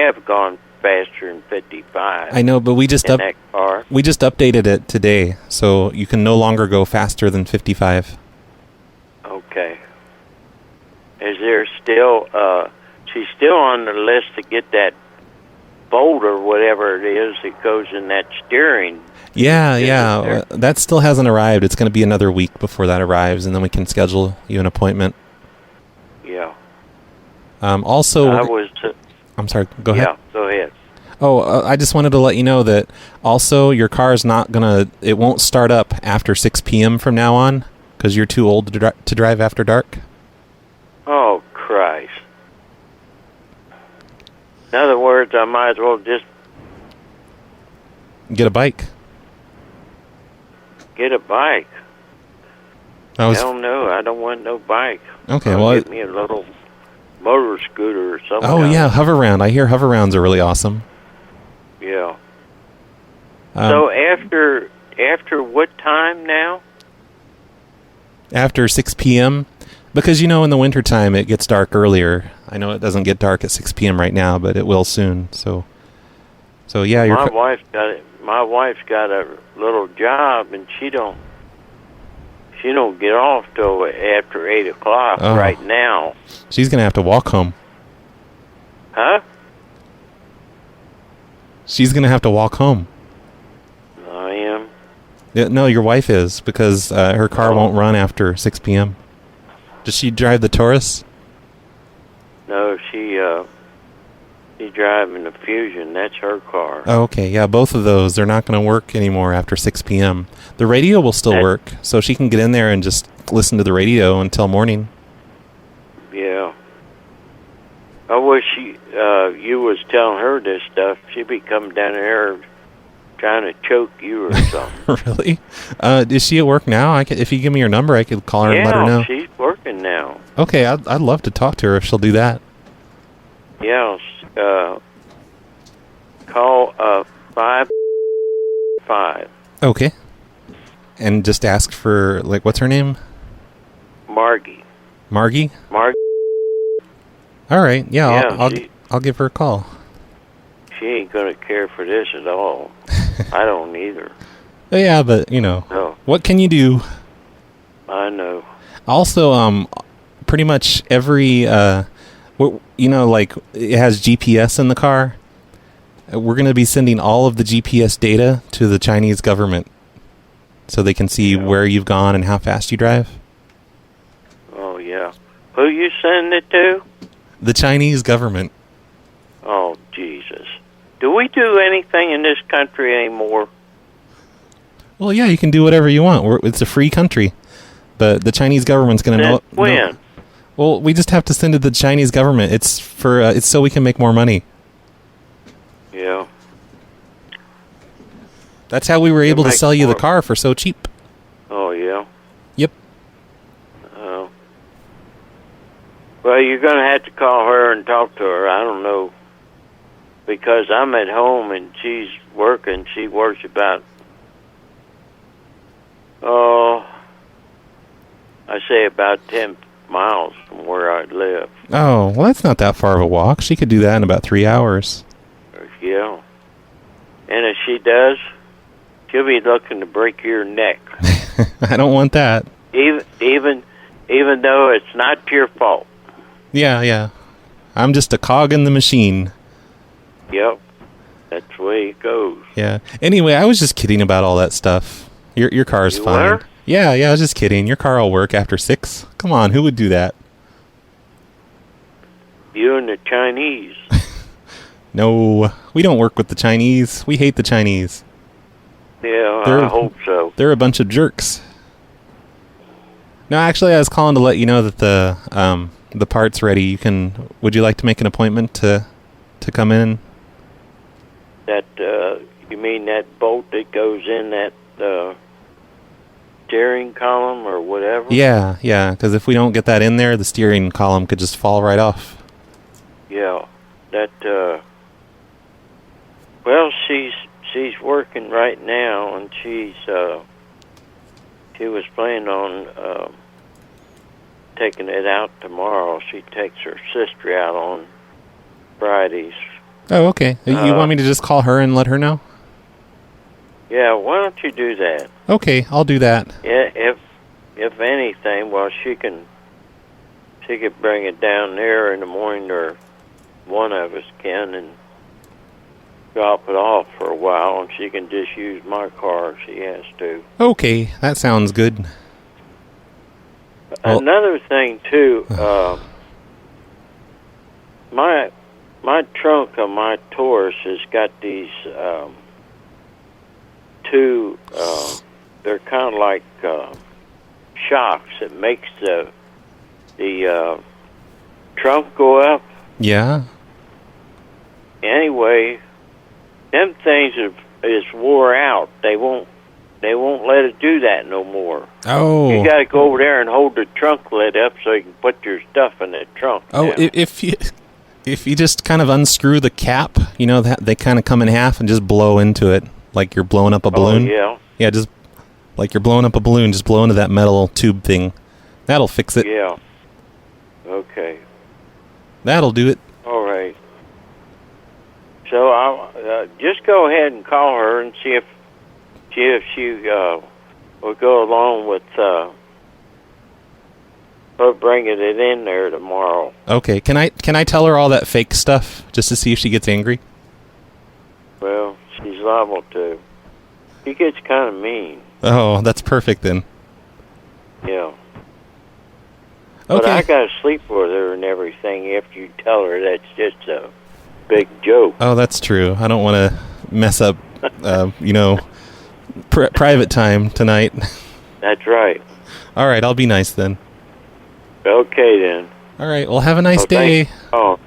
have gone faster than 55. I know, but we just that car. We just updated it today, so you can no longer go faster than 55. Okay. Is there still she's still on the list to get that bolt or whatever it is that goes in that steering. Yeah. That still hasn't arrived. It's going to be another week before that arrives, and then we can schedule you an appointment. Yeah. Also, I'm sorry. Go ahead. Yeah, go ahead. Oh, I just wanted to let you know that also your car is not it won't start up after 6 p.m. from now on because you're too old to drive after dark. Oh, Christ. In other words, I might as well just get a bike. Get a bike. Hell no, I don't want no bike. Okay, well... Get me a little motor scooter or something. Oh, yeah, hover-round. I hear hover-rounds are really awesome. Yeah. So after what time now? After 6 p.m.? Because, in the wintertime it gets dark earlier. I know it doesn't get dark at 6 p.m. right now, but it will soon. So yeah, My wife's got a little job, and she don't get off till after 8 o'clock right now. She's gonna have to walk home. Huh? She's gonna have to walk home. I am. Yeah, no, your wife is, because her car won't run after 6 p.m. Does she drive the Taurus? No, she's driving the Fusion. That's her car. Oh, okay. Yeah, both of those, they're not going to work anymore after 6 p.m. The radio will still work, so she can get in there and just listen to the radio until morning. Yeah. I wish you was telling her this stuff. She'd be coming down there trying to choke you or something. Really? Is she at work now? If you give me your number, I could call her and let her know. Yeah, she's working now. Okay, I'd love to talk to her if she'll do that. Yeah, call 55. Okay. And just ask for, what's her name? Margie. Margie? Margie. All right, yeah, I'll give her a call. She ain't going to care for this at all. I don't either. Yeah, but, no. What can you do? I know. Also, pretty much every, it has GPS in the car. We're going to be sending all of the GPS data to the Chinese government so they can see where you've gone and how fast you drive. Oh, yeah. Who you send it to? The Chinese government. Oh, Jesus. Do we do anything in this country anymore? Well, yeah, you can do whatever you want. It's a free country. But the Chinese government's going to know... When? Well, we just have to send it to the Chinese government. It's so we can make more money. Yeah. That's how we were able to sell you the car for so cheap. Oh, yeah? Yep. Oh. Well, you're going to have to call her and talk to her. I don't know. Because I'm at home and she's working. She works about, I say about 10 miles from where I live. Oh, well, that's not that far of a walk. She could do that in about 3 hours. Yeah. And if she does, she'll be looking to break your neck. I don't want that. Even though it's not your fault. Yeah. I'm just a cog in the machine. Yep. That's the way it goes. Yeah. Anyway, I was just kidding about all that stuff. Your car's fine. Were? Yeah, I was just kidding. Your car will work after 6. Come on, who would do that? You and the Chinese. No, we don't work with the Chinese. We hate the Chinese. Yeah, I hope so. They're a bunch of jerks. No, actually, I was calling to let you know that the part's ready. Would you like to make an appointment to come in? That you mean that bolt that goes in that steering column or whatever? Yeah, because if we don't get that in there, the steering column could just fall right off. Yeah, that. Well, she's working right now, and she was planning on taking it out tomorrow. She takes her sister out on Fridays. Oh, okay. You want me to just call her and let her know? Yeah, why don't you do that? Okay, I'll do that. Yeah, if anything, well, she could bring it down there in the morning, or one of us can, and drop it off for a while, and she can just use my car if she has to. Okay, that sounds good. Well, another thing too, my trunk of my Taurus has got these two. They're kind of like shocks that makes the trunk go up. Yeah. Anyway, them things is wore out. They won't They won't let us do that no more. Oh. You got to go over there and hold the trunk lid up so you can put your stuff in the trunk. Oh, now. if you just kind of unscrew the cap, you know, that they kind of come in half and just blow into it like you're blowing up a balloon. Oh, yeah. Yeah, just like you're blowing up a balloon, just blow into that metal tube thing. That'll fix it. Yeah. Okay. That'll do it. All right. So I'll just go ahead and call her and see if she will go along with her bringing it in there tomorrow. Okay, can I tell her all that fake stuff just to see if she gets angry? Well, she's liable to. She gets kind of mean. Oh, that's perfect then. Yeah. Okay. But I got to sleep with her and everything after you tell her that's just a big joke. Oh, that's true. I don't want to mess up, you know, private time tonight. That's right. All right, I'll be nice then. Okay, then. All right, well, have a nice day. Oh,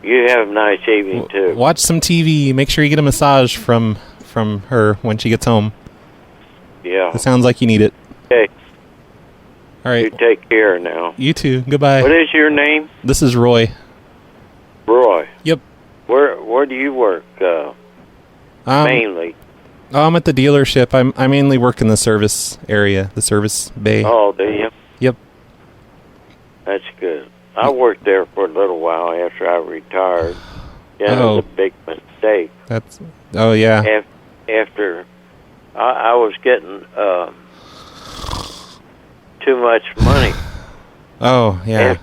you have a nice evening, too. Watch some TV. Make sure you get a massage from her when she gets home. Yeah. It sounds like you need it. Okay. All right. You take care now. You too. Goodbye. What is your name? This is Roy. Roy. Yep. Where do you work, mainly? Oh, I'm at the dealership. I mainly work in the service area, the service bay. Oh, do you? Yep. That's good. I worked there for a little while after I retired. That was a big mistake. Oh, yeah. After I was getting too much money. Oh, yeah.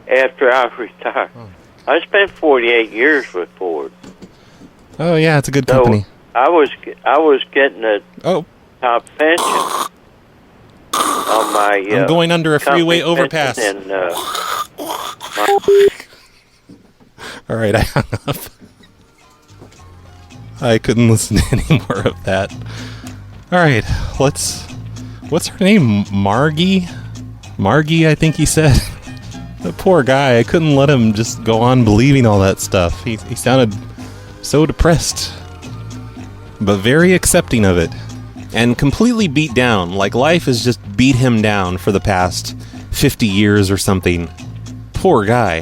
After I retired. I spent 48 years with Ford. Oh, yeah, it's a good company. I was getting a top pension on my I'm going under a freeway overpass. And, all right, I hung up. I couldn't listen to any more of that. All right, what's her name? Margie, I think he said. The poor guy, I couldn't let him just go on believing all that stuff. He sounded so depressed, but very accepting of it. And completely beat down, like life has just beat him down for the past 50 years or something. Poor guy.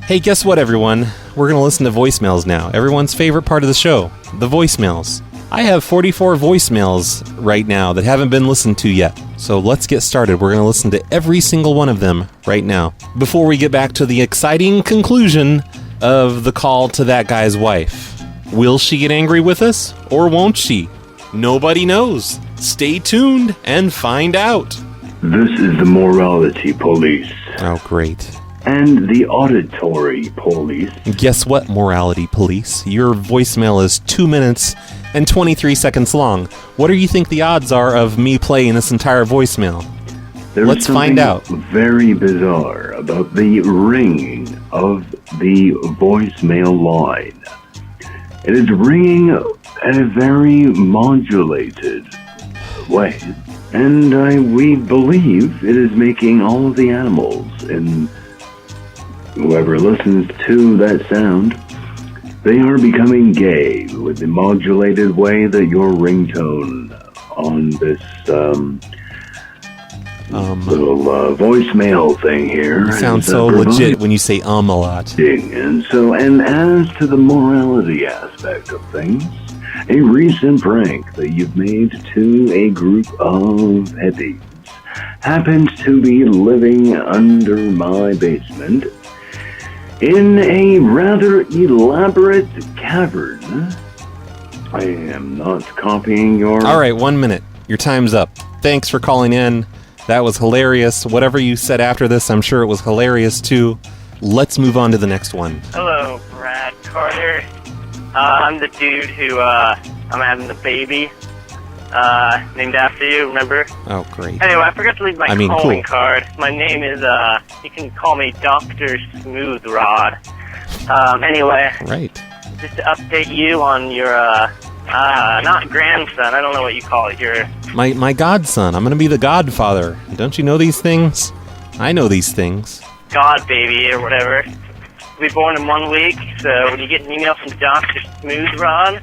Hey, guess what, everyone? We're going to listen to voicemails now. Everyone's favorite part of the show, the voicemails. I have 44 voicemails right now that haven't been listened to yet. So let's get started. We're going to listen to every single one of them right now. Before we get back to the exciting conclusion of the call to that guy's wife. Will she get angry with us or won't she? Nobody knows. Stay tuned and find out. This is the Morality Police. Oh, great. And the Auditory Police. Guess what, Morality Police? Your voicemail is 2 minutes and 23 seconds long. What do you think the odds are of me playing this entire voicemail? Let's find out. Very bizarre about the ringing of the voicemail line. It is ringing at a very modulated way. And we believe it is making all of the animals and whoever listens to that sound, they are becoming gay with the modulated way that your ringtone on this little voicemail thing here. It sounds so legit when you say a lot. And so, and as to the morality aspect of things, a recent prank that you've made to a group of hippies happens to be living under my basement in a rather elaborate cavern. I am not copying your... All right, 1 minute. Your time's up. Thanks for calling in. That was hilarious. Whatever you said after this, I'm sure it was hilarious too. Let's move on to the next one. Hello, Brad Carter. I'm the dude who, I'm having the baby, named after you, remember? Oh, great. Anyway, I forgot to leave my calling card. My name is, you can call me Dr. Smooth Rod. Anyway. Right. Just to update you on your, not grandson, I don't know what you call it, your... My godson. I'm going to be the godfather. Don't you know these things? I know these things. God baby, or whatever. We'll be born in 1 week, so when you get an email from Dr. Smooth Rod,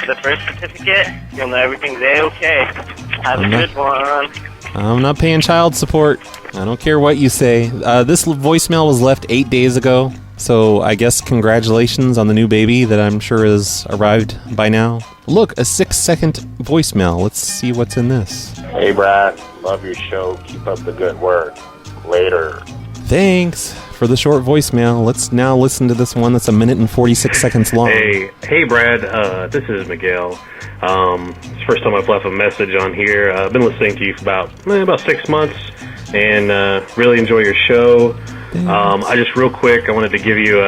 the birth certificate, you'll know everything's A-okay. Have a good one. I'm not paying child support. I don't care what you say. This voicemail was left 8 days ago, so I guess congratulations on the new baby that I'm sure has arrived by now. Look, a 6-second voicemail. Let's see what's in this. Hey, Brad. Love your show. Keep up the good work. Later. Thanks for the short voicemail. Let's now listen to this one that's 1 minute and 46 seconds long. Hey, Brad. This is Miguel. It's the first time I've left a message on here. I've been listening to you for about 6 months, and really enjoy your show. I just real quick, I wanted to give you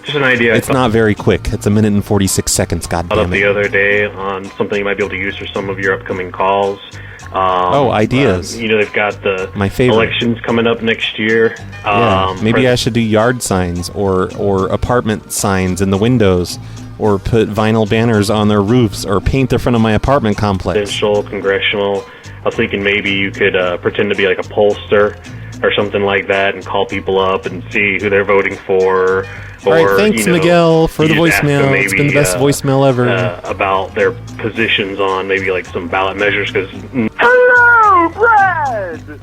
just an idea. It's not very quick. It's 1 minute and 46 seconds. God damn it. The other day on something you might be able to use for some of your upcoming calls. Ideas. They've got my favorite elections coming up next year. Maybe I should do yard signs or apartment signs in the windows, or put vinyl banners on their roofs, or paint the front of my apartment complex. Presidential, congressional. I was thinking maybe you could pretend to be like a pollster or something like that, and call people up and see who they're voting for. All right, thanks, Miguel, for the voicemail. It's been the best voicemail ever. About their positions on maybe like some ballot measures, because... Hello, Brad!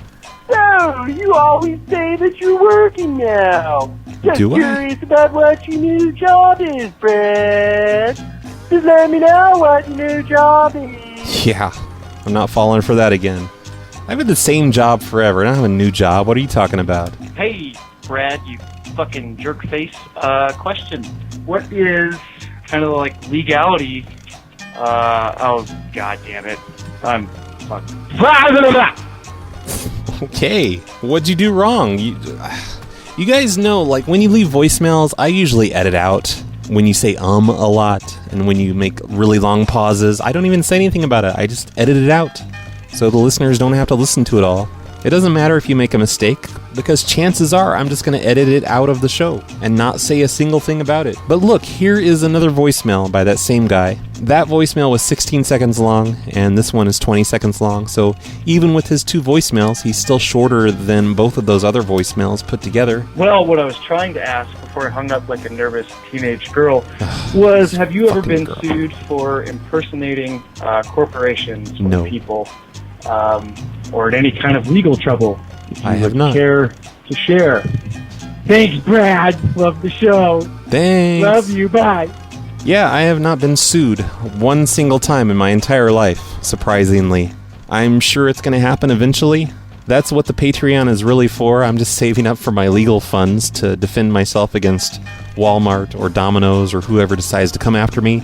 So, you always say that you're working now. Just curious about what your new job is, Brad. Just let me know what your new job is. Yeah, I'm not falling for that again. I've had the same job forever, and I have a new job. What are you talking about? Hey, Brad, you fucking jerk face. Question. What is kind of like legality? Oh, god damn it. I'm fucked. Okay, what'd you do wrong? You guys know, like, when you leave voicemails, I usually edit out when you say a lot, and when you make really long pauses. I don't even say anything about it. I just edit it out, so the listeners don't have to listen to it all. It doesn't matter if you make a mistake, because chances are I'm just going to edit it out of the show and not say a single thing about it. But look, here is another voicemail by that same guy. That voicemail was 16 seconds long, and this one is 20 seconds long, so even with his 2 voicemails, he's still shorter than both of those other voicemails put together. Well, what I was trying to ask before I hung up like a nervous teenage girl was, have you ever been sued for impersonating corporations or people? Or in any kind of legal trouble? I have not. Care to share? Thanks, Brad. Love the show. Thanks. Love you. Bye. Yeah, I have not been sued one single time in my entire life, surprisingly. I'm sure it's going to happen eventually. That's what the Patreon is really for. I'm just saving up for my legal funds to defend myself against Walmart or Domino's or whoever decides to come after me.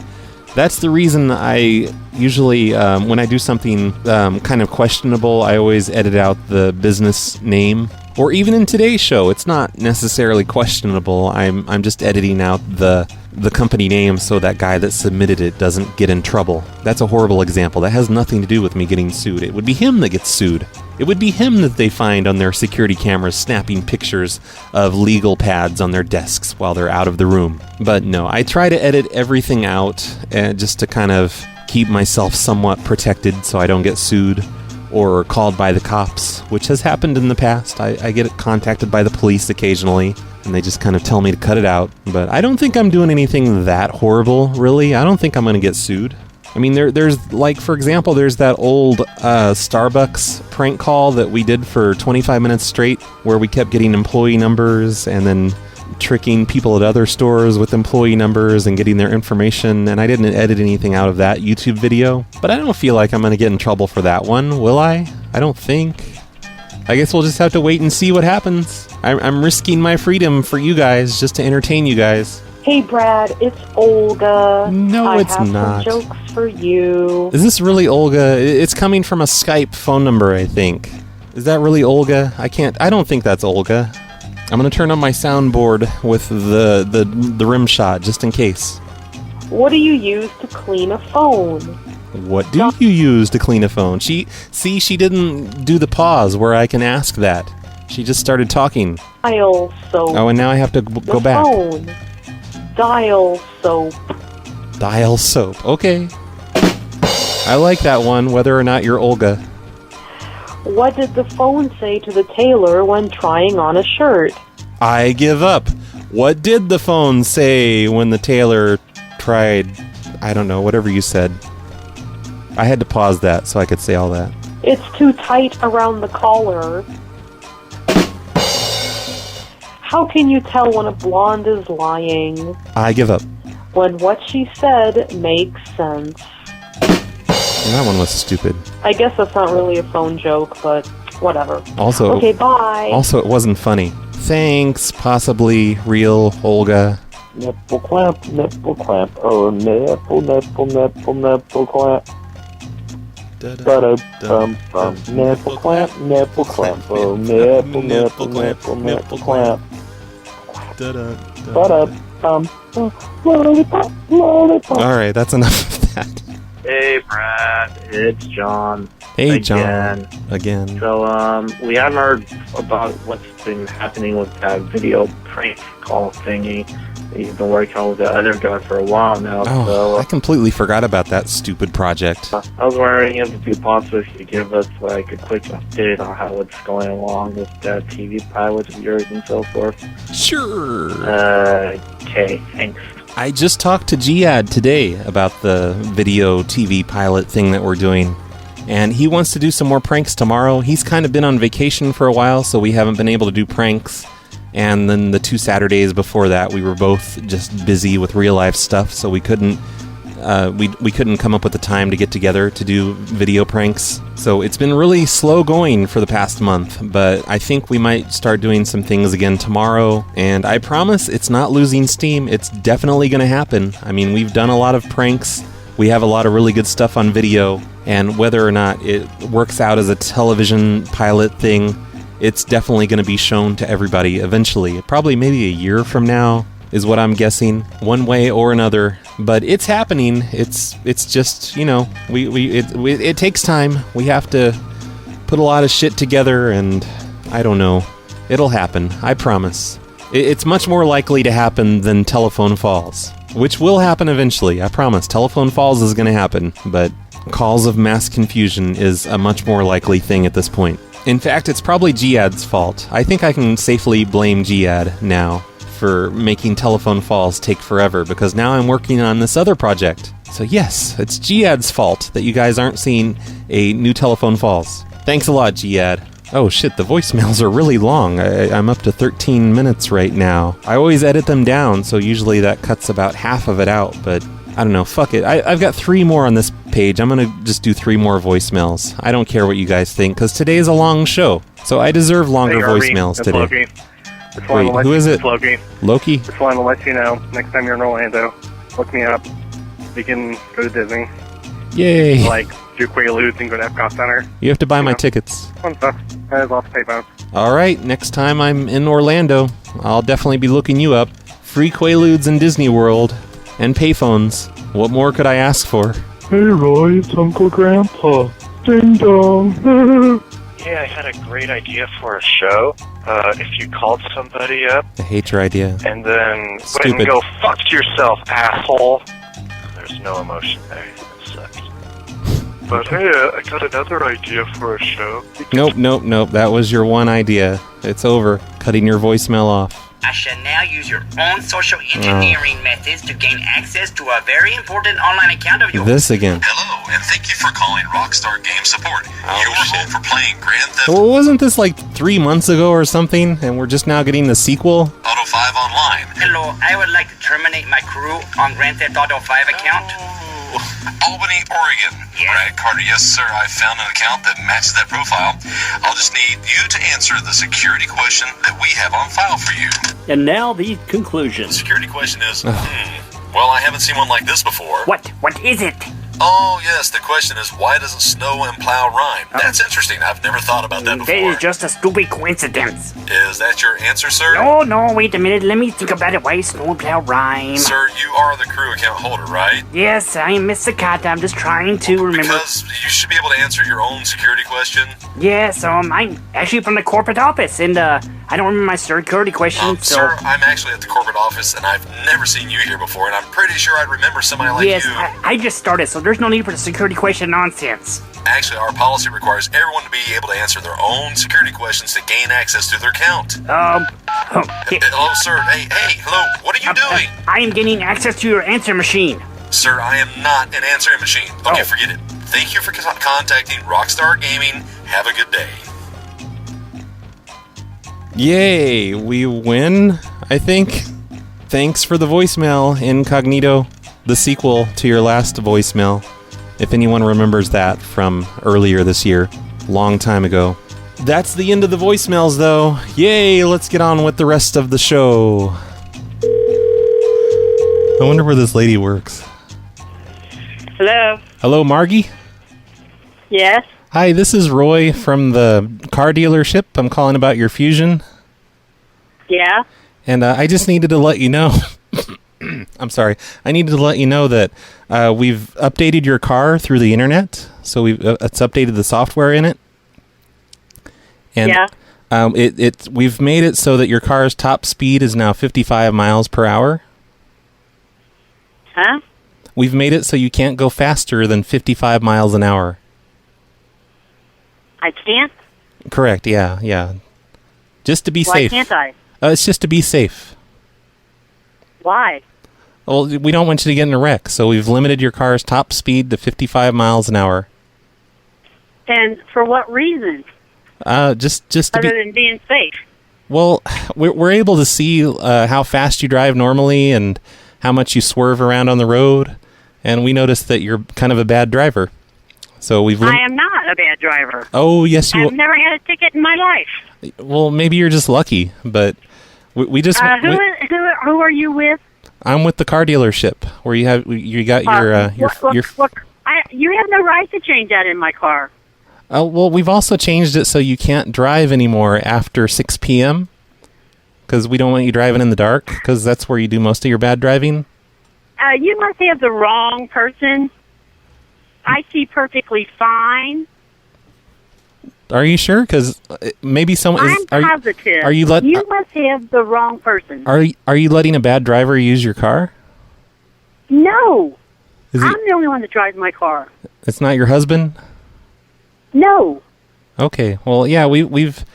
That's the reason I usually, when I do something kind of questionable, I always edit out the business name. Or even in today's show, it's not necessarily questionable. I'm just editing out the company name so that guy that submitted it doesn't get in trouble. That's a horrible example. That has nothing to do with me getting sued. It would be him that gets sued. It would be him that they find on their security cameras snapping pictures of legal pads on their desks while they're out of the room. But no, I try to edit everything out just to kind of keep myself somewhat protected so I don't get sued or called by the cops, which has happened in the past. I get contacted by the police occasionally, and they just kind of tell me to cut it out. But I don't think I'm doing anything that horrible, really. I don't think I'm going to get sued. I mean, there's, like, for example, there's that old Starbucks prank call that we did for 25 minutes straight, where we kept getting employee numbers and then tricking people at other stores with employee numbers and getting their information, and I didn't edit anything out of that YouTube video. But I don't feel like I'm going to get in trouble for that one, will I? I don't think. I guess we'll just have to wait and see what happens. I'm risking my freedom for you guys, just to entertain you guys. Hey, Brad, it's Olga. No, it's not. I have some jokes for you. Is this really Olga? It's coming from a Skype phone number, I think. Is that really Olga? I don't think that's Olga. I'm going to turn on my soundboard with the rim shot, just in case. What do you use to clean a phone? What do you use to clean a phone? She didn't do the pause where I can ask that. She just started talking. Dial soap. Oh, and now I have to go back. Phone. Dial soap. Dial soap. Okay. I like that one, whether or not you're Olga. What did the phone say to the tailor when trying on a shirt? I give up. What did the phone say when the tailor tried, I don't know, whatever you said. I had to pause that so I could say all that. It's too tight around the collar. How can you tell when a blonde is lying? I give up. When what she said makes sense. That one was stupid. I guess that's not really a phone joke, but whatever. Also, okay, bye. Also, it wasn't funny. Thanks, possibly real Olga. Nipple clamp, oh nipple, nipple clamp. Nipple clamp, oh nipple clamp. Alright, that's enough of that. Hey, Brad. It's John. Hey, John. Again. So, we haven't heard about what's been happening with that video prank call thingy that you've been working on with the other guy for a while now. Oh, So, I completely forgot about that stupid project. I was wondering if it'd be possible if you could give us, like, a quick update on how it's going along with that TV pilot of yours and so forth. Sure. Okay, thanks. I just talked to Giad today about the video TV pilot thing that we're doing, and he wants to do some more pranks tomorrow. He's kind of been on vacation for a while, so we haven't been able to do pranks, and then the 2 Saturdays before that, we were both just busy with real-life stuff, so we couldn't come up with the time to get together to do video pranks. So it's been really slow going for the past month, but I think we might start doing some things again tomorrow, and I promise it's not losing steam. It's definitely going to happen. I mean, we've done a lot of pranks. We have a lot of really good stuff on video, and whether or not it works out as a television pilot thing, it's definitely going to be shown to everybody eventually. Probably maybe a year from now is what I'm guessing, one way or another. But it's happening. It's just, you know, it takes time. We have to put a lot of shit together, and I don't know. It'll happen. I promise. It's much more likely to happen than Telephone Falls, which will happen eventually. I promise. Telephone Falls is going to happen, but Calls of Mass Confusion is a much more likely thing at this point. In fact, it's probably Giad's fault. I think I can safely blame Giad now for making Telephone Falls take forever, because now I'm working on this other project. So yes, it's Giad's fault that you guys aren't seeing a new Telephone Falls. Thanks a lot, Giad. Oh shit, the voicemails are really long. I'm up to 13 minutes right now. I always edit them down, so usually that cuts about half of it out, but I don't know, fuck it. I've got 3 more on this page. I'm gonna just do 3 more voicemails. I don't care what you guys think, because today is a long show, so I deserve longer voicemails today. Loki. Wait, who is it? Loki. Loki? Just wanted to let you know, next time you're in Orlando, look me up. We can go to Disney. Yay. Like, do Quaaludes and go to Epcot Center. You have to buy my tickets. Fun stuff. There's lots of payphones. Alright, next time I'm in Orlando, I'll definitely be looking you up. Free Quaaludes in Disney World. And payphones. What more could I ask for? Hey Roy, it's Uncle Grandpa. Ding dong. Yeah, I had a great idea for a show. If you called somebody up I hate your idea. and then went Stupid. and go, fuck yourself, asshole. There's no emotion there. It sucks. But hey, I got another idea for a show. Nope. That was your one idea. It's over. Cutting your voicemail off. I shall now use your own social engineering methods to gain access to a very important online account of yours. This again. Hello, and thank you for calling Rockstar Game Support. Your home for playing Grand Theft Well, wasn't this like 3 months ago or something, and we're just now getting the sequel? Auto 5 Online. Hello, I would like to terminate my crew on Grand Theft Auto 5 account. Albany, Oregon. Brad Carter, yes sir, I found an account that matches that profile. I'll just need you to answer the security question that we have on file for you. And now the conclusion. The security question is, well, I haven't seen one like this before. What is it? Oh, yes, the question is, why doesn't snow and plow rhyme? That's interesting. I've never thought about that before. That is just a stupid coincidence. Is that your answer, sir? No, wait a minute. Let me think about it. Why snow and plow rhyme? Sir, you are the crew account holder, right? Yes, I am Mr. Kata. I'm just trying to remember. Because you should be able to answer your own security question. Yes, I'm actually from the corporate office, and I don't remember my security question, so... Sir, I'm actually at the corporate office, and I've never seen you here before, and I'm pretty sure I'd remember somebody like yes, you. I just started, so there's no need for the security question nonsense. Actually, our policy requires everyone to be able to answer their own security questions to gain access to their account. Hello, sir. Hey, hello. What are you doing? I am gaining access to your answer machine. Sir, I am not an answering machine. Okay, forget it. Thank you for contacting Rockstar Gaming. Have a good day. Yay, we win, I think. Thanks for the voicemail, Incognito, the sequel to your last voicemail. If anyone remembers that from earlier this year, long time ago. That's the end of the voicemails, though. Yay, let's get on with the rest of the show. I wonder where this lady works. Hello. Hello, Margie? Yes. Hi, this is Roy from the car dealership. I'm calling about your Fusion. Yeah. And I just needed to let you know... I'm sorry. I needed to let you know that we've updated your car through the internet. So it's updated the software in it. And yeah. We've made it so that your car's top speed is now 55 miles per hour. Huh? We've made it so you can't go faster than 55 miles an hour. I can't? Correct, yeah. Just to be Why safe. Why can't I? It's just to be safe. Why? Well, we don't want you to get in a wreck, so we've limited your car's top speed to 55 miles an hour. And for what reason? Just to Other than being safe. Well, we're able to see how fast you drive normally and how much you swerve around on the road, and we noticed that you're kind of a bad driver. So we've. I am not a bad driver. Oh yes, you. I've never had a ticket in my life. Well, maybe you're just lucky, but we just. Who are you with? I'm with the car dealership where you got your. You have no right to change that in my car. Oh well, we've also changed it so you can't drive anymore after 6 p.m. because we don't want you driving in the dark because that's where you do most of your bad driving. You must have the wrong person. I see perfectly fine. Are you sure? Because maybe someone is. I'm positive. Are you You must have the wrong person. Are you letting a bad driver use your car? No. I'm the only one that drives my car. It's not your husband? No. Okay. Well, yeah, we've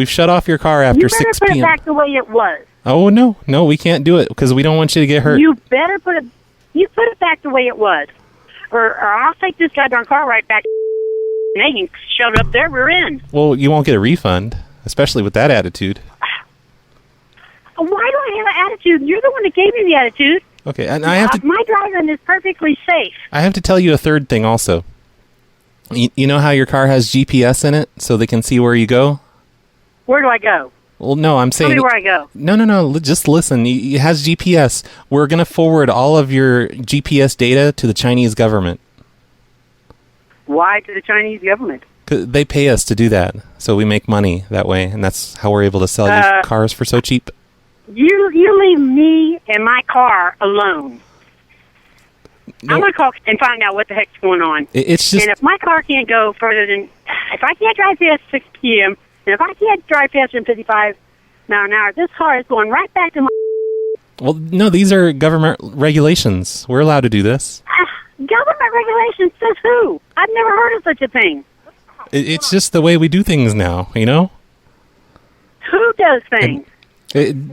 shut off your car after 6 p.m. You better put it back the way it was. Oh no, we can't do it because we don't want you to get hurt. You better put it back the way it was, or I'll take this goddamn car right back. And they can shove it up their rear end. Well, you won't get a refund, especially with that attitude. Why do I have an attitude? You're the one that gave me the attitude. Okay, and I have to. My driving is perfectly safe. I have to tell you a third thing also. You know how your car has GPS in it, so they can see where you go? Where do I go? Well, no, I'm saying... Tell me where I go. No, just listen. It has GPS. We're going to forward all of your GPS data to the Chinese government. Why to the Chinese government? 'Cause they pay us to do that, so we make money that way, and that's how we're able to sell you cars for so cheap. You leave me and my car alone. I'm going to call and find out what the heck's going on. It's just... And if my car can't go further than... If I can't drive past 6 p.m., and if I can't drive faster than 55 miles an hour, this car is going right back to my... Well, no, these are government regulations. We're allowed to do this. Government regulations says who? I've never heard of such a thing. It's just the way we do things now, you know? Who does things?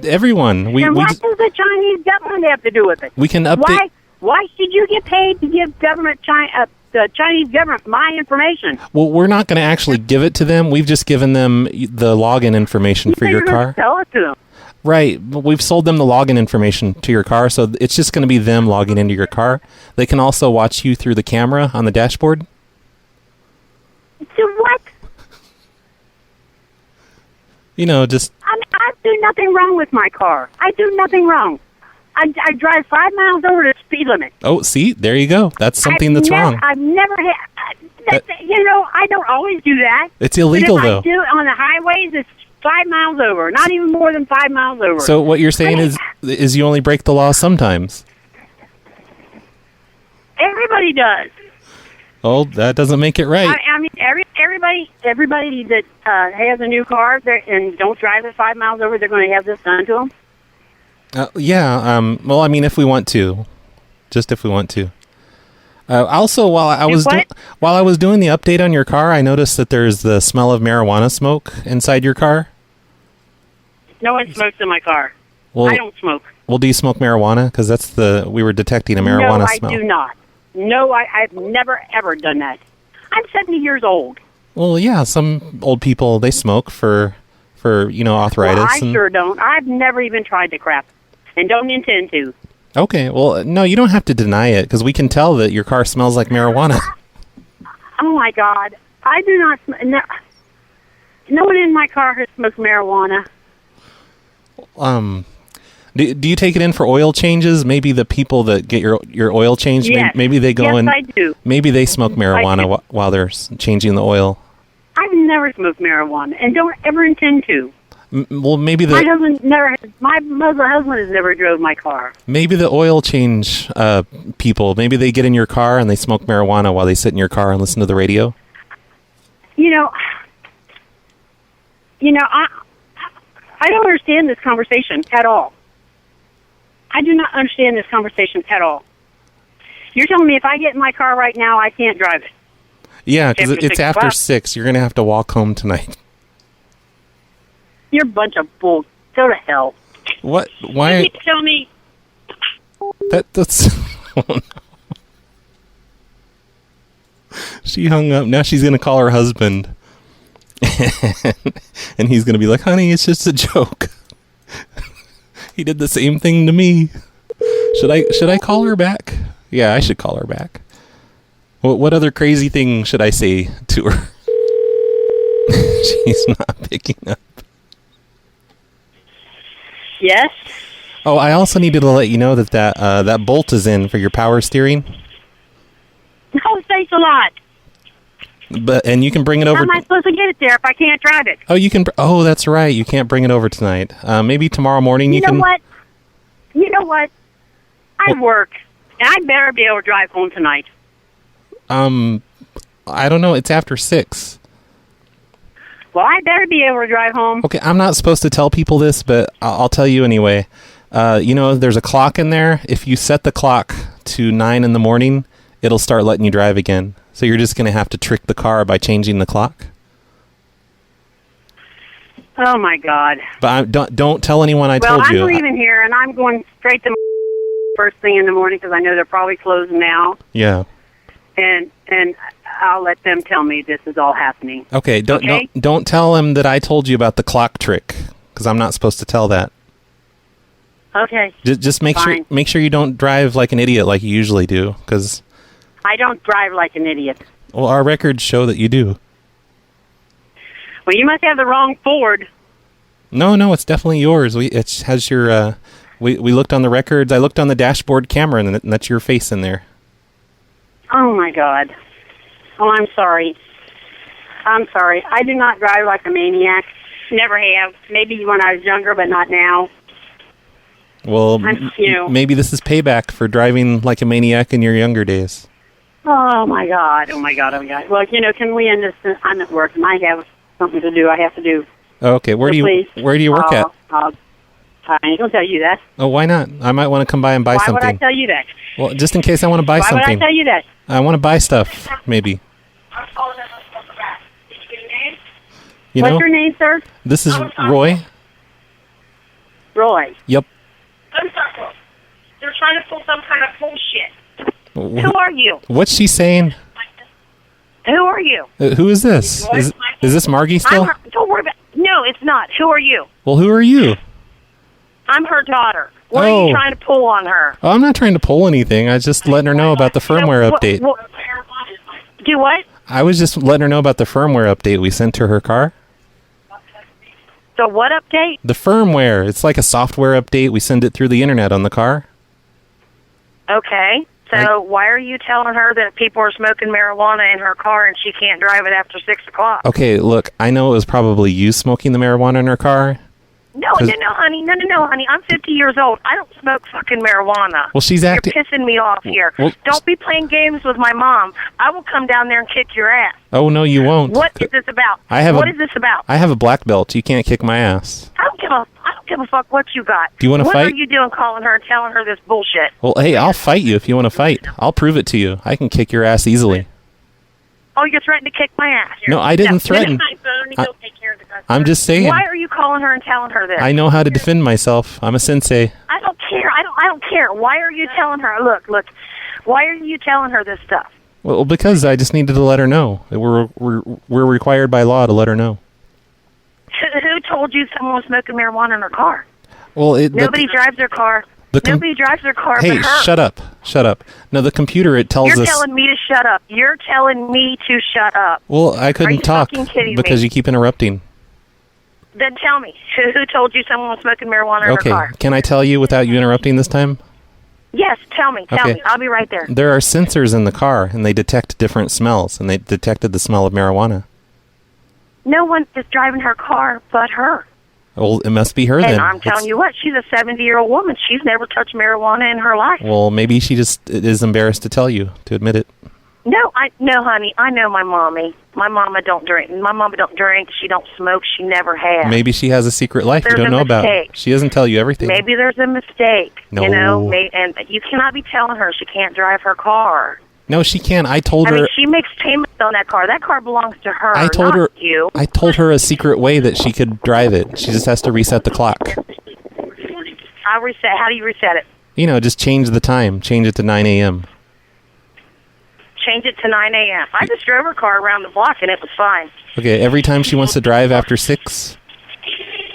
Everyone. And what does the Chinese government have to do with it? We can update... Why should you get paid to give the Chinese government my information? Well, we're not going to actually give it to them. We've just given them the login information for your car. Sell it to them. Right. We've sold them the login information to your car, so it's just going to be them logging into your car. They can also watch you through the camera on the dashboard. Do what? You know, just... I do nothing wrong with my car. I do nothing wrong. I drive 5 miles over the speed limit. Oh, see? There you go. That's something that's wrong. I've never had... I don't always do that. It's illegal, though. I do it on the highways, it's 5 miles over. Not even more than 5 miles over. So what you're saying is you only break the law sometimes. Everybody does. Oh, that doesn't make it right. I mean, everybody that has a new car and don't drive it 5 miles over, they're going to have this done to them? Yeah. Well, I mean, if we want to. Just if we want to. Also, while I was doing the update on your car, I noticed that there's the smell of marijuana smoke inside your car. No one smokes in my car. Well, I don't smoke. Well, do you smoke marijuana? Because we were detecting a marijuana smell. No, I do not. No, I've never, ever done that. I'm 70 years old. Well, yeah, some old people, they smoke for arthritis. Well, I sure don't. I've never even tried the crap and don't intend to. Okay, well, no, you don't have to deny it because we can tell that your car smells like marijuana. Oh, my God. I do not no one in my car has smoked marijuana. Do you take it in for oil changes? Maybe the people that get your oil changed, Yes. maybe they go in. Yes, I do. Maybe they smoke marijuana while they're changing the oil. I've never smoked marijuana and don't ever intend to. Well, maybe My husband has never drove my car. Maybe the oil change people, maybe they get in your car and they smoke marijuana while they sit in your car and listen to the radio. I don't understand this conversation at all. I do not understand this conversation at all. You're telling me if I get in my car right now, I can't drive it? Yeah, because it's after 6:00. 6. You're going to have to walk home tonight. You're a bunch of bull. Go to hell. What? Why? You tell me. That's... Oh, no. She hung up. Now she's going to call her husband. And he's going to be like, honey, it's just a joke. He did the same thing to me. Should I call her back? Yeah, I should call her back. What other crazy thing should I say to her? She's not picking up. Yes? Oh, I also needed to let you know that bolt is in for your power steering. Oh, thanks a lot. And you can bring it over. How am I supposed to get it there if I can't drive it? Oh, you can. Oh, that's right. You can't bring it over tonight. Maybe tomorrow morning you can. You know what? I work, and I better be able to drive home tonight. I don't know. It's after 6. Well, I better be able to drive home. Okay, I'm not supposed to tell people this, but I'll tell you anyway. There's a clock in there. If you set the clock to 9 in the morning, it'll start letting you drive again. So you're just going to have to trick the car by changing the clock. Oh, my God. But don't tell anyone I told you. Well, I'm leaving here, and I'm going straight to first thing in the morning because I know they're probably closed now. Yeah. And I'll let them tell me this is all happening. Okay, don't tell him that I told you about the clock trick because I'm not supposed to tell that. Okay. Just make sure you don't drive like an idiot like you usually do because I don't drive like an idiot. Well, our records show that you do. Well, you must have the wrong Ford. No, it's definitely yours. It has your. We looked on the records. I looked on the dashboard camera, and that's your face in there. Oh my God. Oh, I'm sorry. I do not drive like a maniac. Never have. Maybe when I was younger, but not now. Well, maybe this is payback for driving like a maniac in your younger days. Oh my God. Well, can we end this? I'm at work, and I have something to do. I have to do. Okay, where do you work at? I ain't gonna tell you that. Oh, why not? I might want to come by and buy something. Why would I tell you that? Well, just in case I want to buy something. Why would I tell you that? I want to buy stuff, maybe. What's your name, sir? This is Roy. Roy. Yep. They're trying to pull some kind of bullshit. Who are you? What's she saying? Who are you? Who is this? Is this Margie still? Don't worry about. No, it's not. Who are you? Well, who are you? I'm her daughter. What are you trying to pull on her? Oh, I'm not trying to pull anything. I was just letting her know about the firmware update. Do what? I was just letting her know about the firmware update we sent to her car. The what update? The firmware. It's like a software update. We send it through the internet on the car. Okay. So why are you telling her that people are smoking marijuana in her car and she can't drive it after 6 o'clock? Okay, look, I know it was probably you smoking the marijuana in her car. No, honey. No, honey. I'm 50 years old. I don't smoke fucking marijuana. Well, she's acting... You're pissing me off here. Well, don't be playing games with my mom. I will come down there and kick your ass. Oh, no, you won't. What is this about? What is this about? I have a black belt. You can't kick my ass. I don't give a fuck what you got. Do you want to fight? What are you doing calling her and telling her this bullshit? Well, hey, I'll fight you if you want to fight. I'll prove it to you. I can kick your ass easily. Oh, you're threatening to kick my ass. No, I didn't threaten. I'm just saying. Why are you calling her and telling her this? I know how to defend myself. I'm a sensei. I don't care. I don't care. Why are you telling her? Look. Why are you telling her this stuff? Well, because I just needed to let her know. We're required by law to let her know. Who told you someone was smoking marijuana in her car? Well, Nobody drives their car. Nobody drives their car Hey, but her. shut up. No, the computer, it tells You're us... telling me to shut up. You're telling me to shut up. Well, I couldn't talk fucking kidding because me? you keep interrupting. Then tell me, who told you someone was smoking marijuana in Okay, her car? can I tell you without you interrupting this time? Yes, tell me. Tell Okay. me. I'll be right there. There are sensors in the car, and they detect different smells, and they detected the smell of marijuana. No one is driving her car but her. Well, it must be her And then. I'm telling you what, she's a 70-year-old woman. She's never touched marijuana in her life. Well, maybe she just is embarrassed to tell you, to admit it. No, honey. I know my mommy. My mama don't drink. My mama don't drink. She don't smoke. She never has. Maybe she has a secret life you There's don't a know about. mistake. She doesn't tell you everything. Maybe there's a mistake. No. You know, and you cannot be telling her she can't drive her car. No, she can. I told I her... mean, she makes payments on that car. That car belongs to her, I told not her. you. I told her a secret way that she could drive it. She just has to reset the clock. I'll reset. How do you reset it? You know, just change the time. Change it to 9 a.m. Change it to 9 a.m. I just drove her car around the block, and it was fine. Okay, every time she wants to drive after 6,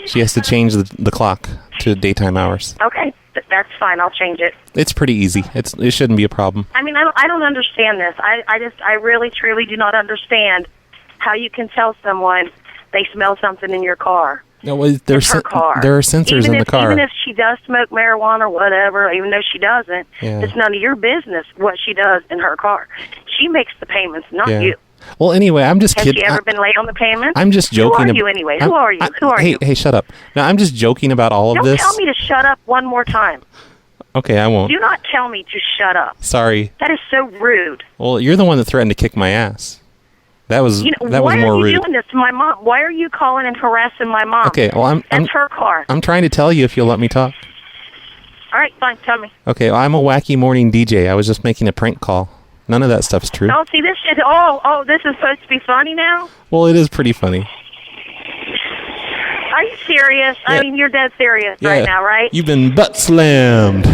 she has to change the clock to daytime hours. Okay, that's fine. I'll change it. It's pretty easy. It shouldn't be a problem. I mean, I don't understand this. I really, truly do not understand how you can tell someone they smell something in your car. No, well, It's her car. there are sensors in the car. Even if she does smoke marijuana or whatever, even though she doesn't, Yeah. it's none of your business what she does in her car. She makes the payments, not Yeah. you. Well, anyway, I'm just Has kidding. she ever been late on the payments? I'm just joking. Who are you anyway? Who are you? Who are you? Hey, shut up. Now, I'm just joking about all of Don't this. tell me to shut up one more time. Okay, I won't. Do not tell me to shut up. Sorry. That is so rude. Well, you're the one that threatened to kick my ass. That was Why more are you rude. doing this to my mom? Why are you calling and harassing my mom? Okay, well, That's her car. I'm trying to tell you if you'll let me talk. All right, fine. Tell me. Okay, well, I'm a wacky morning DJ. I was just making a prank call. None of that stuff's true. Oh, see, this shit. Oh, this is supposed to be funny now? Well, it is pretty funny. Are you serious? Yeah. I mean, you're dead serious Yeah. right now, right? You've been butt slammed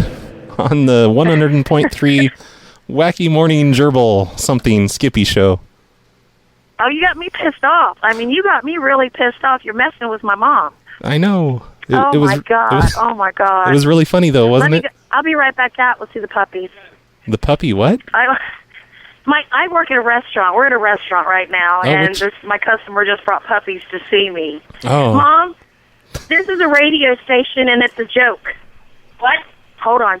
on the 100.3 Wacky Morning Gerbil something Skippy show. Oh, you got me pissed off. I mean, you got me really pissed off. You're messing with my mom. I know. Oh, my God. It was, Oh, my God. It was really funny, though, wasn't it? I'll be right back out. We'll see the puppies. The puppy, what? I work at a restaurant. We're at a restaurant right now, Oh, and my customer just brought puppies to see me. Oh. Mom, this is a radio station, and it's a joke. What? Hold on.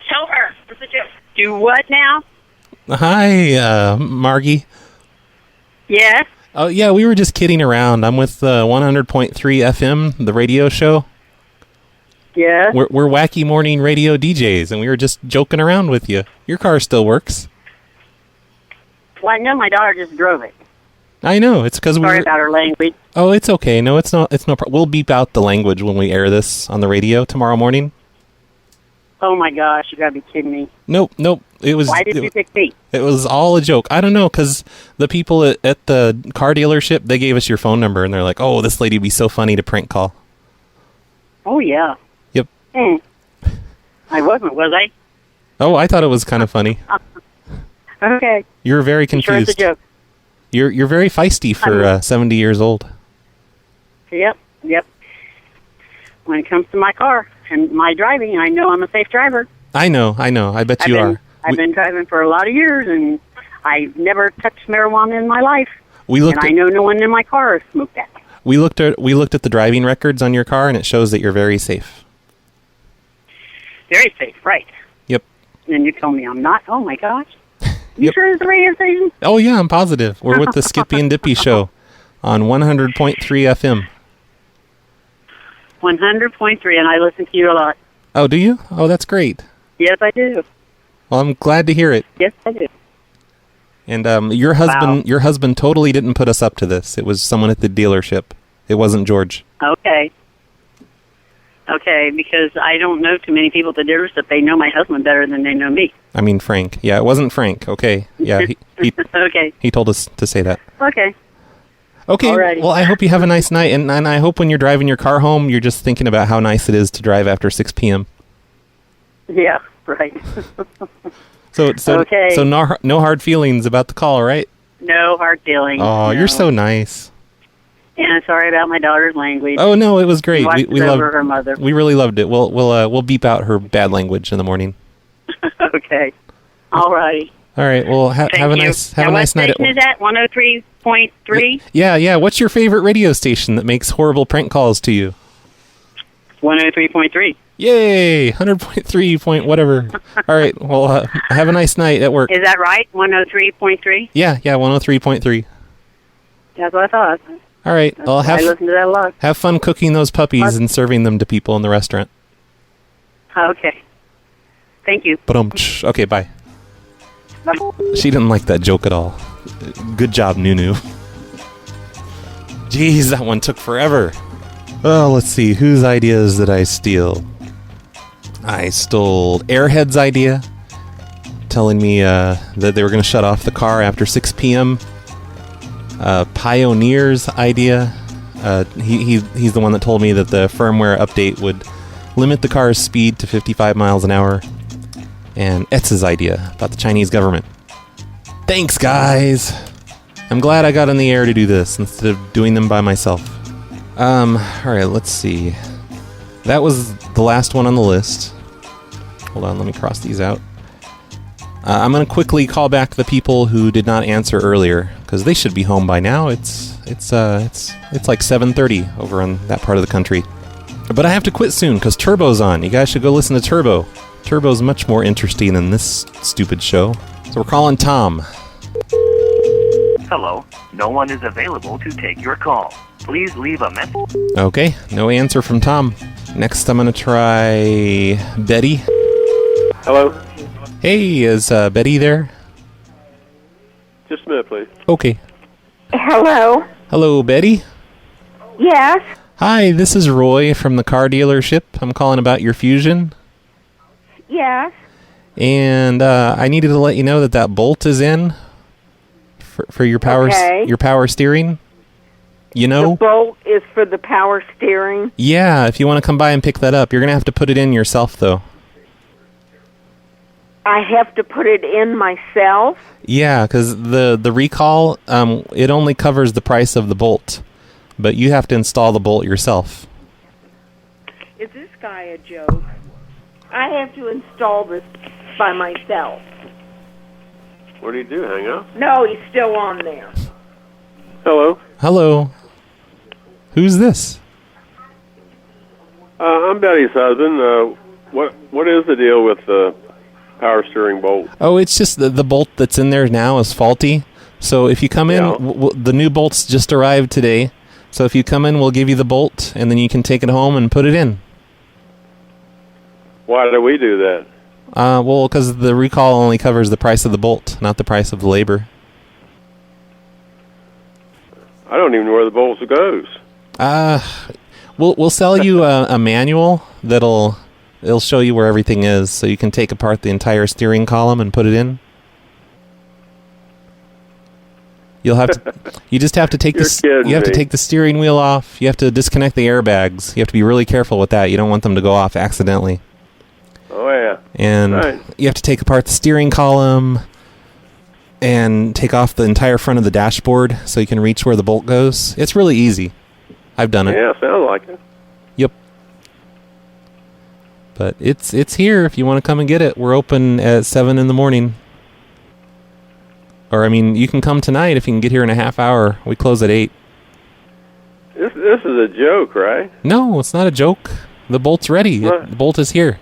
Tell her. It's a joke. Do what now? Hi, Margie. Yes? Oh, yeah, we were just kidding around. I'm with 100.3 FM, the radio show. Yeah? We're wacky morning radio DJs, and we were just joking around with you. Your car still works. Well, I know my daughter just drove it. I know. It's because we Sorry were... about her language. Oh, it's okay. No, it's not. It's no problem. We'll beep out the language when we air this on the radio tomorrow morning. Oh, my gosh. You got to be kidding me. Nope. It was... Why did you pick me? It was all a joke. I don't know, because the people at the car dealership, they gave us your phone number, and they're like, oh, this lady would be so funny to prank call. Oh, yeah. Yep. I wasn't, was I? Oh, I thought it was kind of funny. Okay. You were very Sure confused. it's a joke. You're very feisty for 70 years old. Yep. When it comes to my car and my driving, I know I'm a safe driver. I know. I bet you are. I've been driving for a lot of years, and I've never touched marijuana in my life. And I know no one in my car has smoked that. We looked at the driving records on your car, and it shows that you're very safe. Very safe, right. Yep. And you told me I'm not? Oh, my gosh. You sure it's the radio station? Oh, yeah, I'm positive. We're with the Skippy and Dippy show on 100.3 FM. 100.3, and I listen to you a lot. Oh, do you? Oh, that's great. Yes, I do. Well, I'm glad to hear it. Yes, I do. And your husband totally didn't put us up to this. It was someone at the dealership. It wasn't George. Okay, because I don't know too many people at the dealership. They know my husband better than they know me. I mean Frank. Yeah, it wasn't Frank. Okay. Yeah, Okay. He told us to say that. Okay. Okay, Alrighty. well, I hope you have a nice night, and I hope when you're driving your car home, you're just thinking about how nice it is to drive after 6 p.m. Yeah, right. So Okay. So no hard feelings about the call, right? No hard feelings. Oh, no. you're so nice. And sorry about my daughter's language. Oh no, it was great. She watched We it loved over her mother. We really loved it. We'll beep out her bad language in the morning. Okay. All righty. All right. Well, have a nice night at What work. station is that? 103.3? Yeah. What's your favorite radio station that makes horrible prank calls to you? 103.3. Yay! 100.3 point whatever. All right. Well, have a nice night at work. Is that right? 103.3? Yeah. 103.3. That's what I thought. All right. Well, I listen to that a lot. have fun cooking those puppies and serving them to people in the restaurant. Okay. Thank you. Okay, bye. She didn't like that joke at all. Good job, Nunu. Jeez, that one took forever. Oh, let's see. Whose ideas did I steal? I stole Airhead's idea, telling me that they were going to shut off the car after 6 p.m. Pioneer's idea. He's the one that told me that the firmware update would limit the car's speed to 55 miles an hour. And Etz's idea about the Chinese government. Thanks, guys! I'm glad I got on the air to do this instead of doing them by myself. Alright, let's see. That was the last one on the list. Hold on, let me cross these out. I'm gonna quickly call back the people who did not answer earlier, because they should be home by now. It's like 7:30 over on that part of the country. But I have to quit soon, because Turbo's on. You guys should go listen to Turbo. Turbo's much more interesting than this stupid show. So we're calling Tom. Hello. No one is available to take your call. Please leave a message. Okay, no answer from Tom. Next, I'm gonna try Betty. Hello? Hey, is Betty there? Just a minute, please. Okay. Hello? Hello, Betty? Yes? Hi, this is Roy from the car dealership. I'm calling about your Fusion. Yes? And I needed to let you know that bolt is in for your power your power steering. You know? The bolt is for the power steering? Yeah, if you want to come by and pick that up. You're going to have to put it in yourself, though. I have to put it in myself? Yeah, because the recall, it only covers the price of the bolt. But you have to install the bolt yourself. Is this guy a joke? I have to install this by myself. What do you do, hang up? No, he's still on there. Hello? Hello. Who's this? I'm Betty's husband. What is the deal with the power steering bolt? Oh, it's just the bolt that's in there now is faulty. So if you come in, the new bolts just arrived today. So if you come in, we'll give you the bolt, and then you can take it home and put it in. Why do we do that? Well, because the recall only covers the price of the bolt, not the price of the labor. I don't even know where the bolt goes. We'll sell you a manual it'll show you where everything is, so you can take apart the entire steering column and put it in. You just have to take take the steering wheel off. You have to disconnect the airbags. You have to be really careful with that. You don't want them to go off accidentally. Oh, yeah. And you have to take apart the steering column and take off the entire front of the dashboard so you can reach where the bolt goes. It's really easy. I've done it. Yeah, sounds like it. Yep. But it's here if you want to come and get it. We're open at 7 in the morning. Or, I mean, you can come tonight if you can get here in a half hour. We close at 8. This is a joke, right? No, it's not a joke. The bolt's ready. The bolt is here.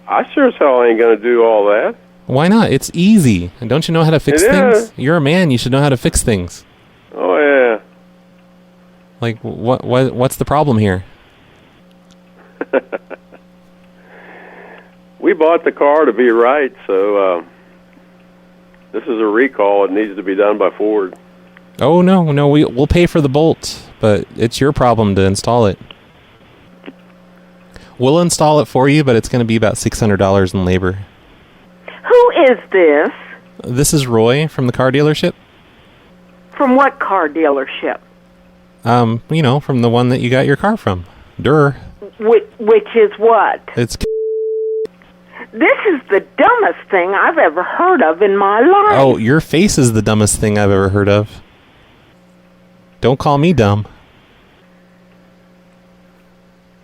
I sure as hell ain't going to do all that. Why not? It's easy. And don't you know how to fix things? You're a man. You should know how to fix things. Oh, yeah. Like, what's the problem here? We bought the car to be right, so this is a recall. It needs to be done by Ford. Oh, no, we'll pay for the bolt, but it's your problem to install it. We'll install it for you, but it's going to be about $600 in labor. Who is this? This is Roy from the car dealership. From what car dealership? From the one that you got your car from. Durr. Which is what? It's... This is the dumbest thing I've ever heard of in my life. Oh, your face is the dumbest thing I've ever heard of. Don't call me dumb.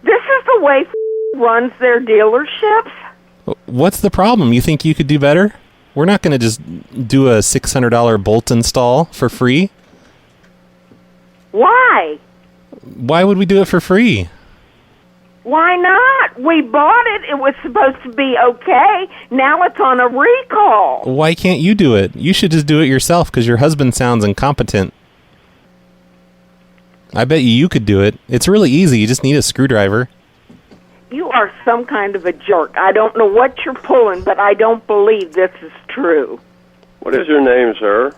This is the way runs their dealerships? What's the problem? You think you could do better? We're not going to just do a $600 bolt install for free. Why? Why would we do it for free? Why not? We bought it. It was supposed to be okay. Now it's on a recall. Why can't you do it? You should just do it yourself because your husband sounds incompetent. I bet you could do it. It's really easy. You just need a screwdriver. You are some kind of a jerk. I don't know what you're pulling, but I don't believe this is true. What is your name, sir?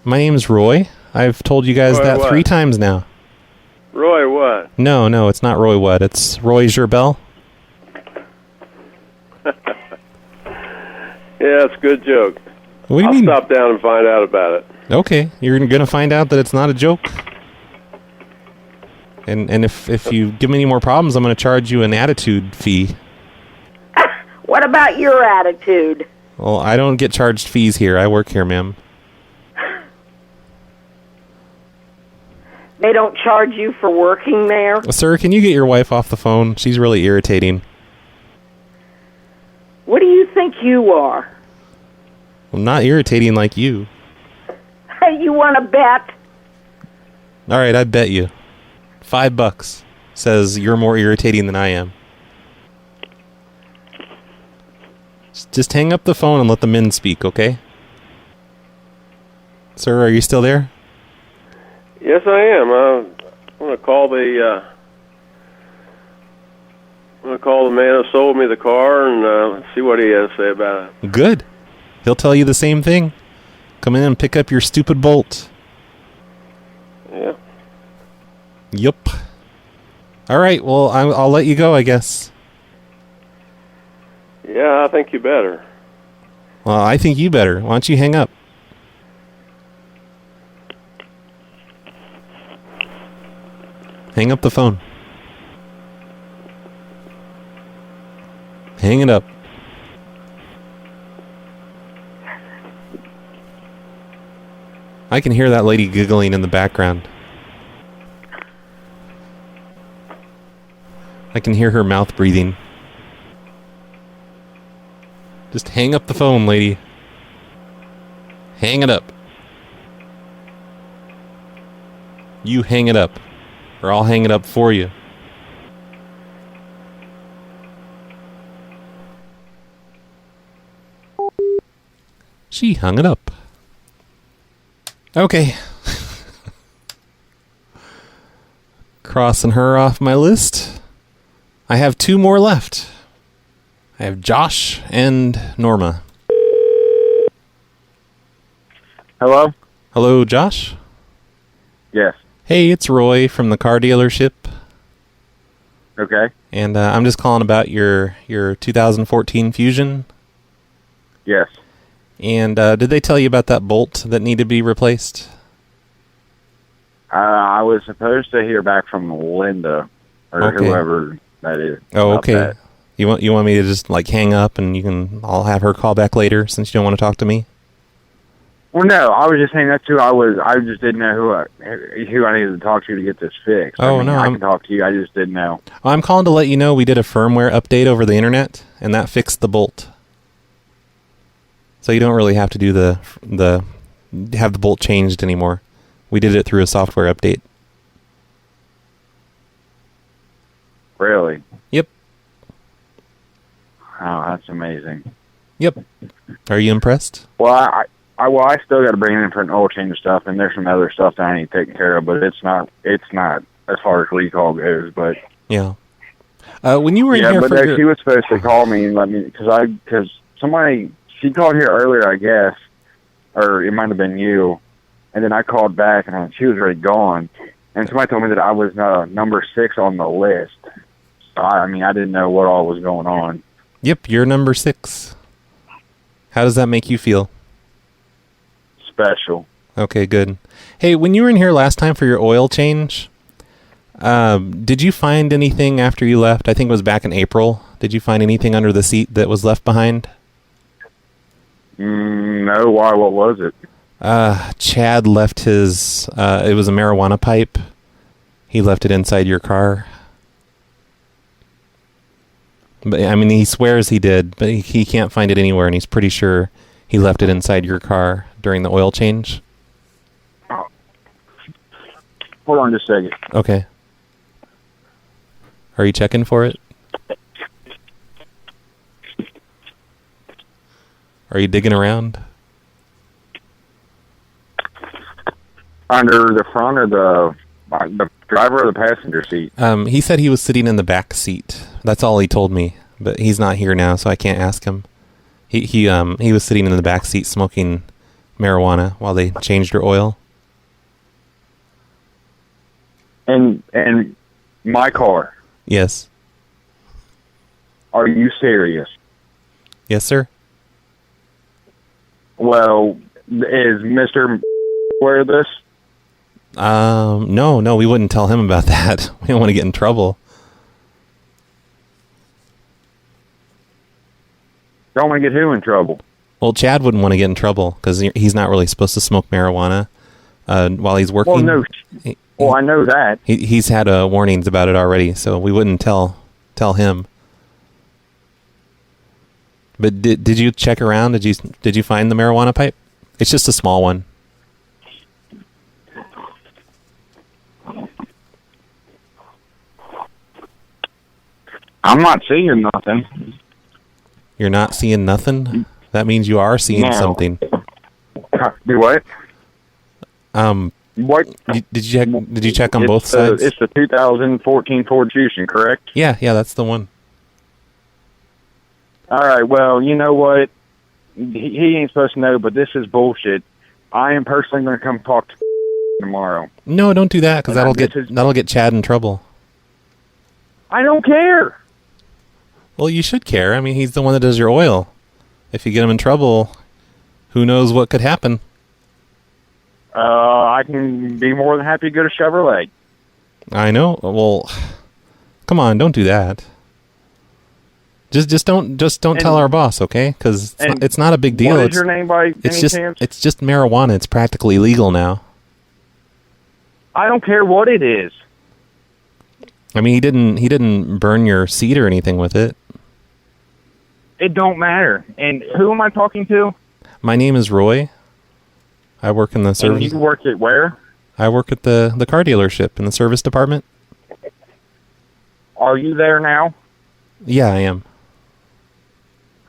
My name's Roy. I've told you guys Roy that what? 3 times now. Roy what? No, it's not Roy what. It's Roy Gerbel. Yeah, it's a good joke. What do you I'll mean? stop down and find out about it. Okay, you're going to find out that it's not a joke. And if you give me any more problems, I'm going to charge you an attitude fee. What about your attitude? Well, I don't get charged fees here. I work here, ma'am. They don't charge you for working there? Sir, can you get your wife off the phone? She's really irritating. What do you think you are? Well, not irritating like you. Hey, you want to bet? All right, I bet you. $5 says you're more irritating than I am. Just hang up the phone and let the men speak, okay? Sir, are you still there? Yes, I am. I'm going to call the man who sold me the car and see what he has to say about it. Good. He'll tell you the same thing. Come in and pick up your stupid bolt. Yeah. Yup. All right, well, I'll let you go, I guess. Yeah, I think you better. Well, I think you better. Why don't you hang up? Hang up the phone. Hang it up. I can hear that lady giggling in the background. I can hear her mouth breathing. Just hang up the phone, lady. Hang it up. You hang it up, or I'll hang it up for you. She hung it up. Okay. Crossing her off my list. I have 2 more left. I have Josh and Norma. Hello? Hello, Josh? Yes. Hey, it's Roy from the car dealership. Okay. And I'm just calling about your 2014 Fusion. Yes. And did they tell you about that bolt that needed to be replaced? I was supposed to hear back from Linda, or Okay. whoever that is. Oh, about okay. that. You want me to just like hang up and I'll have her call back later since you don't want to talk to me? Well, no, I was just saying that too. I just didn't know who I needed to talk to get this fixed. Oh, I mean, no, I I'm- can talk to you. I just didn't know. I'm calling to let you know we did a firmware update over the internet and that fixed the bolt. So you don't really have to do have the bolt changed anymore. We did it through a software update. Really? Yep. Oh, that's amazing. Yep. Are you impressed? Well, I still got to bring in for an oil change and stuff, and there's some other stuff that I need taken care of, but it's not as far as recall goes. But Yeah. When you were in yeah, here but for no, your... she was supposed to call me and let me because somebody she called here earlier, I guess, or it might have been you, and then I called back and she was already gone, and somebody told me that I was number 6 on the list. So I didn't know what all was going on. Yep, you're number 6. How does that make you feel? Special. Okay, good. Hey, when you were in here last time for your oil change, did you find anything after you left? I think it was back in April Did you find anything under the seat that was left behind? No, why? What was it? Chad left his, it was a marijuana pipe. He left it inside your car. But I mean, he swears he did, but he can't find it anywhere, and he's pretty sure he left it inside your car during the oil change. Hold on just a second. Okay. Are you checking for it? Are you digging around? Under the front of the driver or the passenger seat? He said he was sitting in the back seat. That's all he told me. But he's not here now, so I can't ask him. He was sitting in the back seat smoking marijuana while they changed your oil. And my car? Yes. Are you serious? Yes, sir. Well, is Mr. aware of this? No, we wouldn't tell him about that. We don't want to get in trouble. Don't want to get who in trouble? Well, Chad wouldn't want to get in trouble because he's not really supposed to smoke marijuana while he's working. Well, no. Well, I know that. He's had warnings about it already, so we wouldn't tell him. But did you check around? Did you find the marijuana pipe? It's just a small one. I'm not seeing nothing. You're not seeing nothing? That means you are seeing something. Do what? What? Did you check on both sides? It's the 2014 Ford Fusion, correct? Yeah, that's the one. All right, well, you know what? He ain't supposed to know, but this is bullshit. I am personally going to come talk to tomorrow. No, don't do that, because that'll get Chad in trouble. I don't care. Well, you should care. I mean, he's the one that does your oil. If you get him in trouble, who knows what could happen? I can be more than happy to go to Chevrolet. I know. Well, come on, don't do that. Just don't tell our boss, okay? Because it's not a big deal. What is your name by any chance? It's just marijuana. It's practically legal now. I don't care what it is. I mean, he didn't burn your seat or anything with it. It don't matter. And who am I talking to? My name is Roy. I work in the service. And you work at where? I work at the car dealership in the service department. Are you there now? Yeah, I am.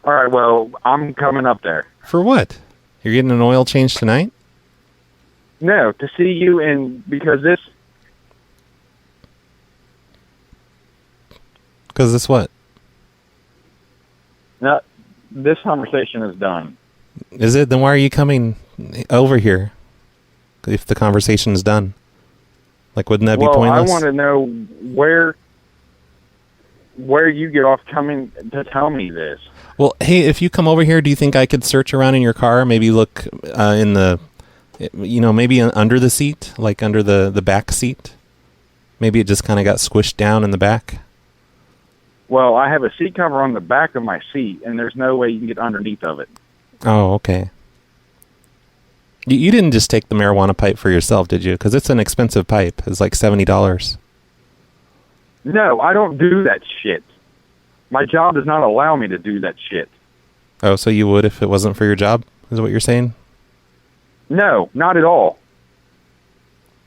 All right, well, I'm coming up there. For what? You're getting an oil change tonight? No, to see you, and because this... Because this what? No, this conversation is done. Is it? Then why are you coming over here if the conversation is done? Like, wouldn't that be pointless? I want to know where you get off coming to tell me this. Well, hey, if you come over here, do you think I could search around in your car? Maybe look in the, maybe under the seat, like under the back seat? Maybe it just kind of got squished down in the back? Well, I have a seat cover on the back of my seat, and there's no way you can get underneath of it. Oh, okay. You didn't just take the marijuana pipe for yourself, did you? Because it's an expensive pipe. It's like $70. No, I don't do that shit. My job does not allow me to do that shit. Oh, so you would if it wasn't for your job, is what you're saying? No, not at all.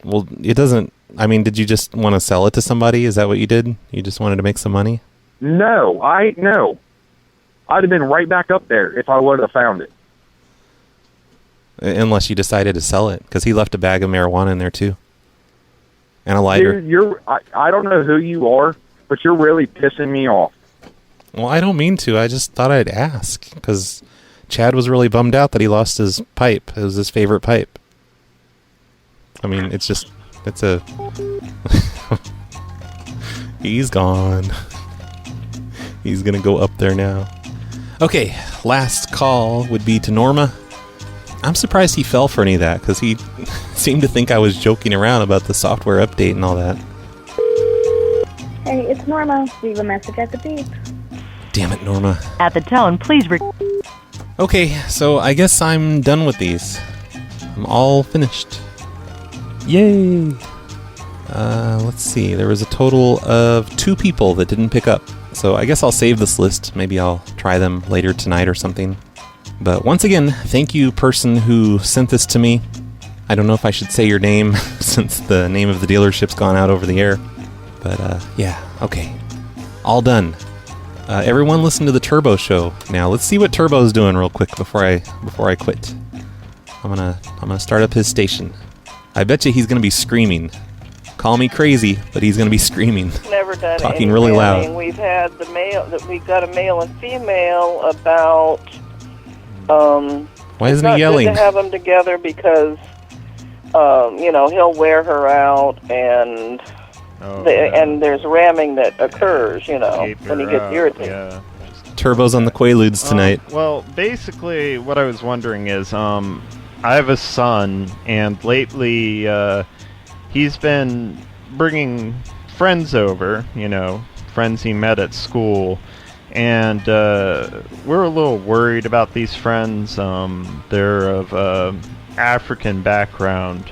Well, it doesn't... I mean, did you just want to sell it to somebody? Is that what you did? You just wanted to make some money? No. I'd have been right back up there if I would have found it. Unless you decided to sell it, because he left a bag of marijuana in there too. And a lighter. Dude, I don't know who you are, but you're really pissing me off. Well, I don't mean to. I just thought I'd ask, because Chad was really bummed out that he lost his pipe. It was his favorite pipe. I mean, it's a... He's gone. He's gonna go up there now. Okay, last call would be to Norma. I'm surprised he fell for any of that, because he seemed to think I was joking around about the software update and all that. Hey, it's Norma. Leave a message at the beep. Damn it, Norma. At the tone, please Okay, so I guess I'm done with these. I'm all finished. Yay! Let's see. There was a total of 2 people that didn't pick up. So I guess I'll save this list. Maybe I'll try them later tonight or something. But once again, thank you, person who sent this to me. I don't know if I should say your name since the name of the dealership's gone out over the air. But yeah, okay. All done. Everyone listen to the Turbo show. Now let's see what Turbo's doing real quick before I quit. I'm gonna start up his station. I bet you he's gonna be screaming. Call me crazy, but he's gonna be screaming. Never done talking really loud. We've had the male that we got a male and female about. Why isn't he yelling? It's not good to have them together because he'll wear her out and. And there's ramming that occurs, when he gets irritated. Yeah. Turbo's on the Quaaludes tonight. Well, basically, what I was wondering is, I have a son, and lately he's been bringing friends over, friends he met at school, and we're a little worried about these friends. They're of African background,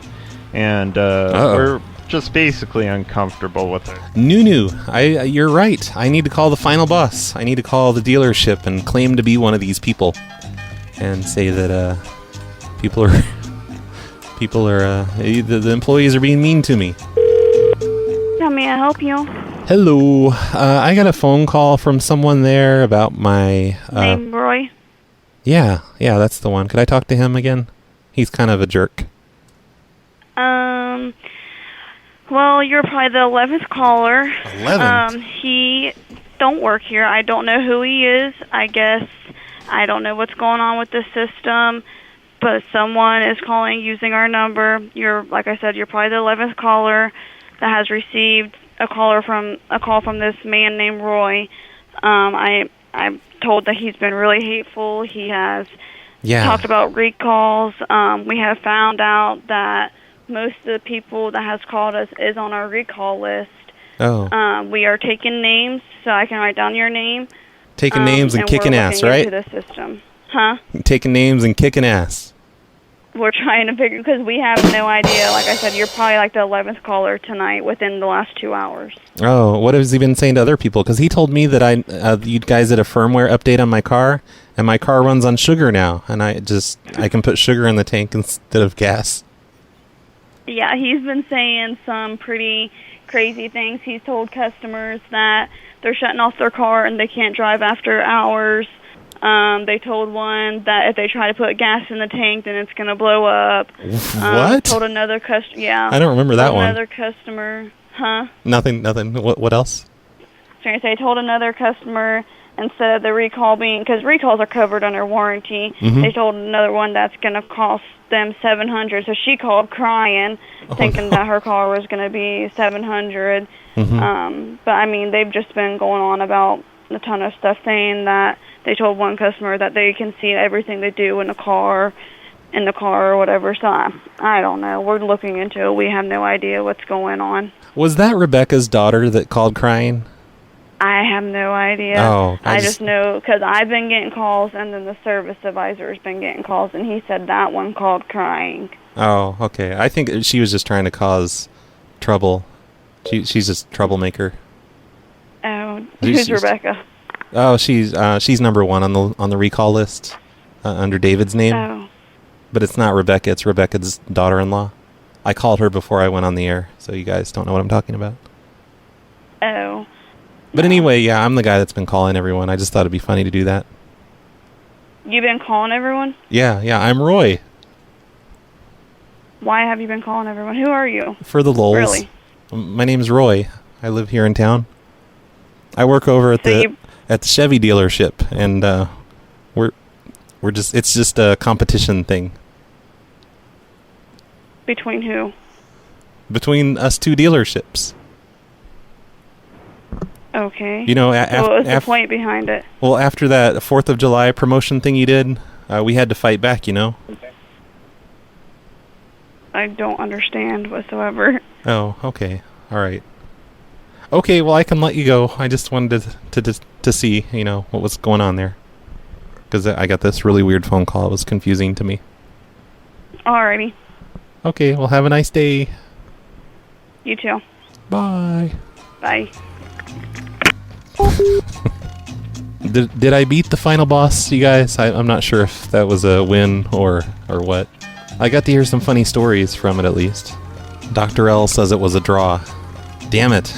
and we're just basically uncomfortable with it. Nunu, you're right. I need to call the final boss. I need to call the dealership and claim to be one of these people, and say that the employees are being mean to me. How may I help you? Hello, I got a phone call from someone there about my name Roy. Yeah, that's the one. Could I talk to him again? He's kind of a jerk. Well, you're probably the 11th caller. 11th? He don't work here. I don't know who he is. I guess I don't know what's going on with the system, but someone is calling using our number. Like I said, you're probably the 11th caller that has received a call from this man named Roy. I'm told that he's been really hateful. He has talked about recalls. We have found out that most of the people that has called us is on our recall list. Oh. We are taking names, so I can write down your name. Taking names and kicking ass, right? Into the system. Huh? Taking names and kicking ass. We're trying to figure, because we have no idea. Like I said, you're probably like the 11th caller tonight within the last 2 hours. Oh, what has he been saying to other people? Because he told me that you guys did a firmware update on my car, and my car runs on sugar now, and I can put sugar in the tank instead of gas. Yeah, he's been saying some pretty crazy things. He's told customers that they're shutting off their car and they can't drive after hours. They told one that if they try to put gas in the tank, then it's going to blow up. What? Told another customer, yeah. I don't remember that one. Another customer, huh? Nothing. What else? So they told another customer, instead of the recall being, because recalls are covered under warranty, they told another one that's going to cost them $700. So she called crying, thinking that her car was going to be $700. But I mean, they've just been going on about a ton of stuff, saying that they told one customer that they can see everything they do in the car or whatever. So I don't know. We're looking into it. We have no idea what's going on. Was that Rebecca's daughter that called crying? I have no idea. Oh, I just know because I've been getting calls, and then the service advisor has been getting calls, and he said that one called crying. Oh, okay. I think she was just trying to cause trouble. She's just a troublemaker. Oh, who's Rebecca? Oh, she's number one on the recall list under David's name. Oh. But it's not Rebecca. It's Rebecca's daughter-in-law. I called her before I went on the air, so you guys don't know what I'm talking about. Oh. But anyway, yeah, I'm the guy that's been calling everyone. I just thought it'd be funny to do that. You've been calling everyone? Yeah, I'm Roy. Why have you been calling everyone? Who are you? For the lulz. Really? My name's Roy. I live here in town. I work over at the Chevy dealership, and it's just a competition thing. Between who? Between us two dealerships. Okay. You know, what was the point behind it? Well, after that 4th of July promotion thing you did, we had to fight back, you know? I don't understand whatsoever. Oh, okay. All right. Okay, well, I can let you go. I just wanted to see, what was going on there. Because I got this really weird phone call. It was confusing to me. Alrighty. Okay, well, have a nice day. You too. Bye. Bye. Did I beat the final boss, you guys? I'm not sure if that was a win or what. I got to hear some funny stories from it, at least. Dr. L says it was a draw. Damn it.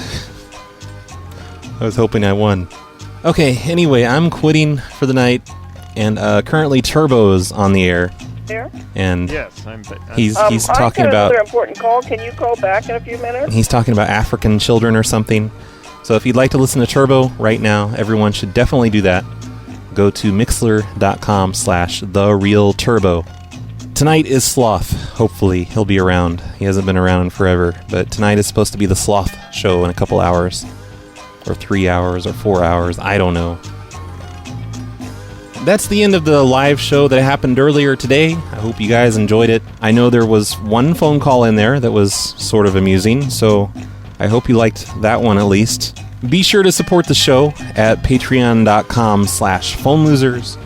I was hoping I won. Okay, anyway, I'm quitting for the night, and currently Turbo's on the air. There? And yes, he's I talking got about... another important call. Can you call back in a few minutes? He's talking about African children or something. So if you'd like to listen to Turbo right now, everyone should definitely do that. Go to mixler.com/TheRealTurbo. Tonight is Sloth. Hopefully he'll be around. He hasn't been around in forever, but tonight is supposed to be the Sloth show in a couple hours. Or 3 hours or 4 hours. I don't know. That's the end of the live show that happened earlier today. I hope you guys enjoyed it. I know there was one phone call in there that was sort of amusing, so I hope you liked that one at least. Be sure to support the show at patreon.com/phonelosers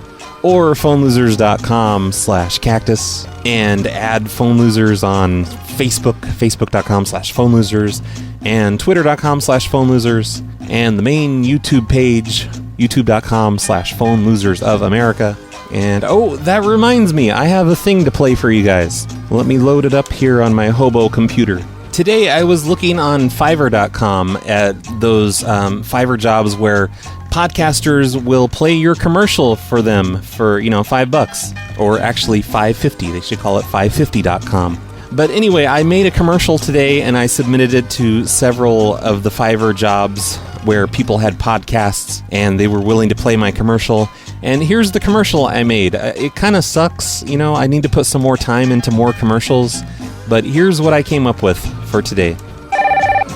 or phonelosers.com/cactus, and add Phone Losers on Facebook, facebook.com/phonelosers, and twitter.com/phonelosers, and the main YouTube page, youtube.com/phonelosers of America. And oh, that reminds me, I have a thing to play for you guys. Let me load it up here on my hobo computer. Today I was looking on Fiverr.com at those Fiverr jobs where podcasters will play your commercial for them for, $5. Or actually $5.50. They should call it 550.com. But anyway, I made a commercial today and I submitted it to several of the Fiverr jobs where people had podcasts and they were willing to play my commercial. And here's the commercial I made. It kind of sucks, I need to put some more time into more commercials. But here's what I came up with for today.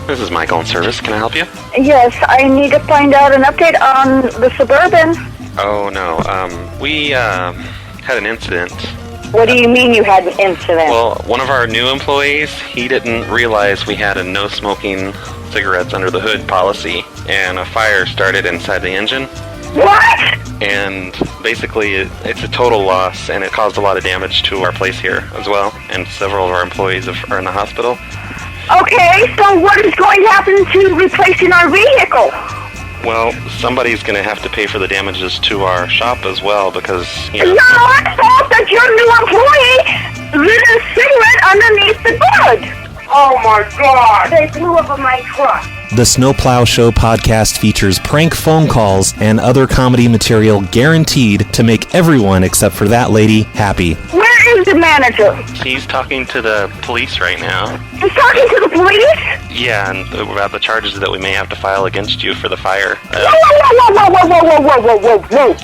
This is Michael in service. Can I help you? Yes, I need to find out an update on the Suburban. Oh, no. We had an incident. What do you mean you had an incident? Well, one of our new employees, he didn't realize we had a no-smoking cigarettes under the hood policy, and a fire started inside the engine. What? And basically, it's a total loss, and it caused a lot of damage to our place here as well, and several of our employees are in the hospital. Okay, so what is going to happen to replacing our vehicle? Well, somebody's going to have to pay for the damages to our shop as well, because, No, I thought that your new employee lit a cigarette underneath the hood. Oh my God! They blew up on my truck. The Snowplow Show podcast features prank phone calls and other comedy material guaranteed to make everyone except for that lady happy. Where is the manager? He's talking to the police right now. He's talking to the police? Yeah, and about the charges that we may have to file against you for the fire.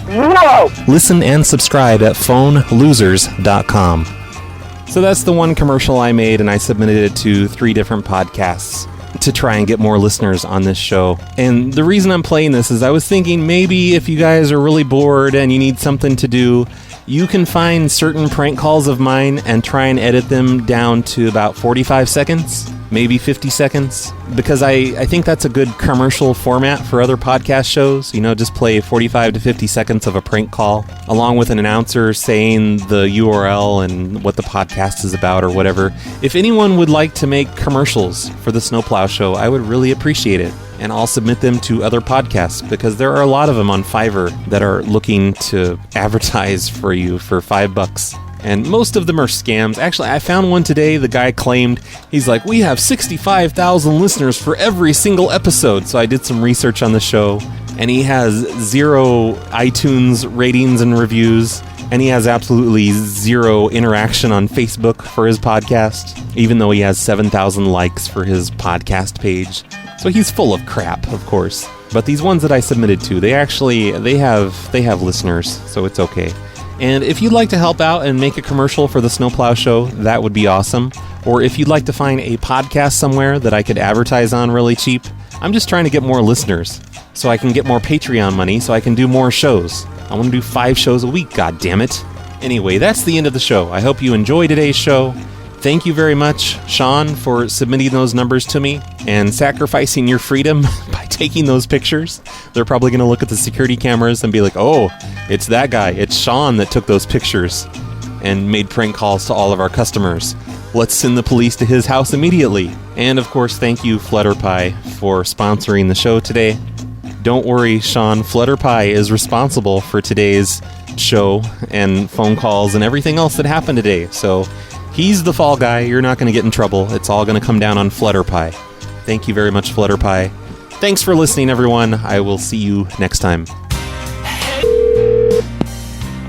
Whoa. Listen and subscribe at phonelosers.com. So that's the one commercial I made, and I submitted it to 3 different podcasts to try and get more listeners on this show. And the reason I'm playing this is I was thinking maybe if you guys are really bored and you need something to do, you can find certain prank calls of mine and try and edit them down to about 45 seconds, maybe 50 seconds, because I think that's a good commercial format for other podcast shows. Just play 45 to 50 seconds of a prank call, along with an announcer saying the URL and what the podcast is about or whatever. If anyone would like to make commercials for the Snowplow Show, I would really appreciate it. And I'll submit them to other podcasts, because there are a lot of them on Fiverr that are looking to advertise for you for $5. And most of them are scams. Actually, I found one today. The guy claimed, he's like, we have 65,000 listeners for every single episode. So I did some research on the show, and he has 0 iTunes ratings and reviews, and he has absolutely 0 interaction on Facebook for his podcast, even though he has 7,000 likes for his podcast page. So he's full of crap, of course. But these ones that I submitted to, they have listeners, so it's okay. And if you'd like to help out and make a commercial for the Snowplow Show, that would be awesome. Or if you'd like to find a podcast somewhere that I could advertise on really cheap, I'm just trying to get more listeners so I can get more Patreon money so I can do more shows. I want to do 5 shows a week, goddammit. Anyway, that's the end of the show. I hope you enjoyed today's show. thank you very much, Sean, for submitting those numbers to me and sacrificing your freedom by taking those pictures. They're probably going to look at the security cameras and be like, oh, it's that guy. It's Sean that took those pictures and made prank calls to all of our customers. Let's send the police to his house immediately. And of course, thank you, Flutterpie, for sponsoring the show today. Don't worry, Sean, Flutterpie is responsible for today's show and phone calls and everything else that happened today. So he's the fall guy. You're not going to get in trouble. It's all going to come down on Flutterpie. Thank you very much, Flutterpie. Thanks for listening, everyone. I will see you next time.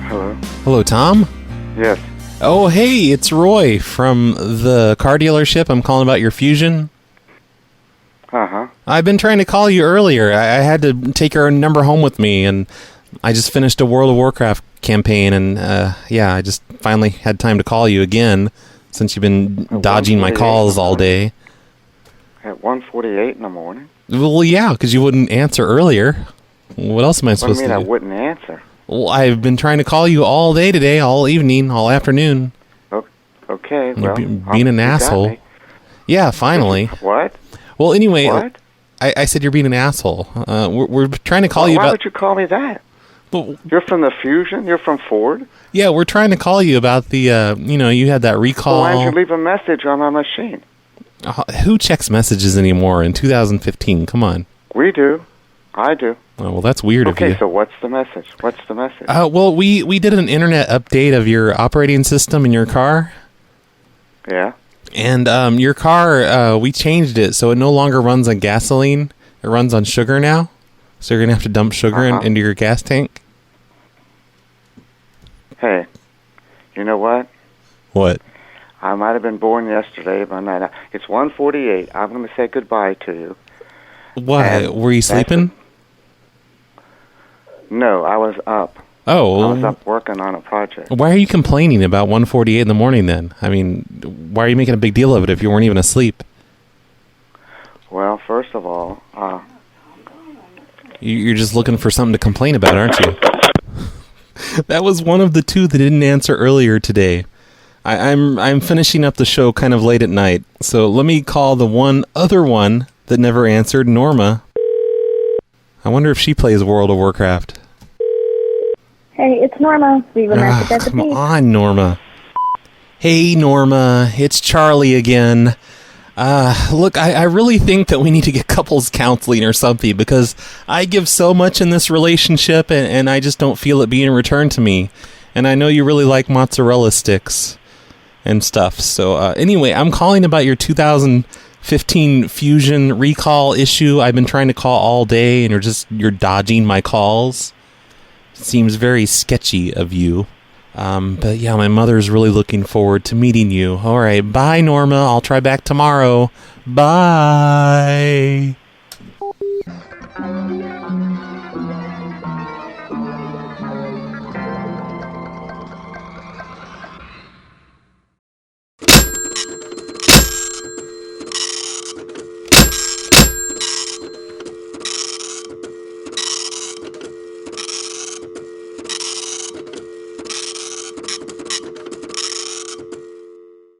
Hello? Hello, Tom? Yes. Oh, hey, it's Roy from the car dealership. I'm calling about your Fusion. Uh-huh. I've been trying to call you earlier. I had to take your number home with me, and I just finished a World of Warcraft campaign, and yeah, I just finally had time to call you again, since you've been dodging my calls all day. At 1:48 in the morning? Well, yeah, because you wouldn't answer earlier. What else am I supposed to do? What do you mean I wouldn't answer? Well, I've been trying to call you all day today, all evening, all afternoon. Okay, well, You're being an asshole. Yeah, finally. What? Well, anyway, What? I said you're being an asshole. We're trying to call you why about... would you call me that? Well, you're from the Fusion? You're from Ford? Yeah, we're trying to call you about the, you had that recall. Well, why didn't you leave a message on my machine? Who checks messages anymore in 2015? Come on. We do. I do. Oh, well, that's weird of you. Okay, so what's the message? What's the message? Well, we did an internet update of your operating system in your car. Yeah. And your car, we changed it so it no longer runs on gasoline. It runs on sugar now. So you're going to have to dump sugar into your gas tank. Hey, you know what? What? I might have been born yesterday, but not. It's 1:48. I'm going to say goodbye to you. What? Were you sleeping? No, I was up. Oh. I was up working on a project. Why are you complaining about 1:48 in the morning then? I mean, why are you making a big deal of it if you weren't even asleep? Well, first of all, you're just looking for something to complain about, aren't you? That was one of the two that didn't answer earlier today. I'm finishing up the show kind of late at night, so let me call the one other one that never answered, Norma. I wonder if she plays World of Warcraft. Hey, it's Norma. Leave a message at the beep. Come on, Norma. Hey, Norma. It's Charlie again. Look, I really think that we need to get couples counseling or something, because I give so much in this relationship, and I just don't feel it being returned to me. And I know you really like mozzarella sticks and stuff. So anyway, I'm calling about your 2015 Fusion recall issue. I've been trying to call all day, and you're dodging my calls. Seems very sketchy of you. But yeah, my mother's really looking forward to meeting you. All right, bye, Norma. I'll try back tomorrow. Bye.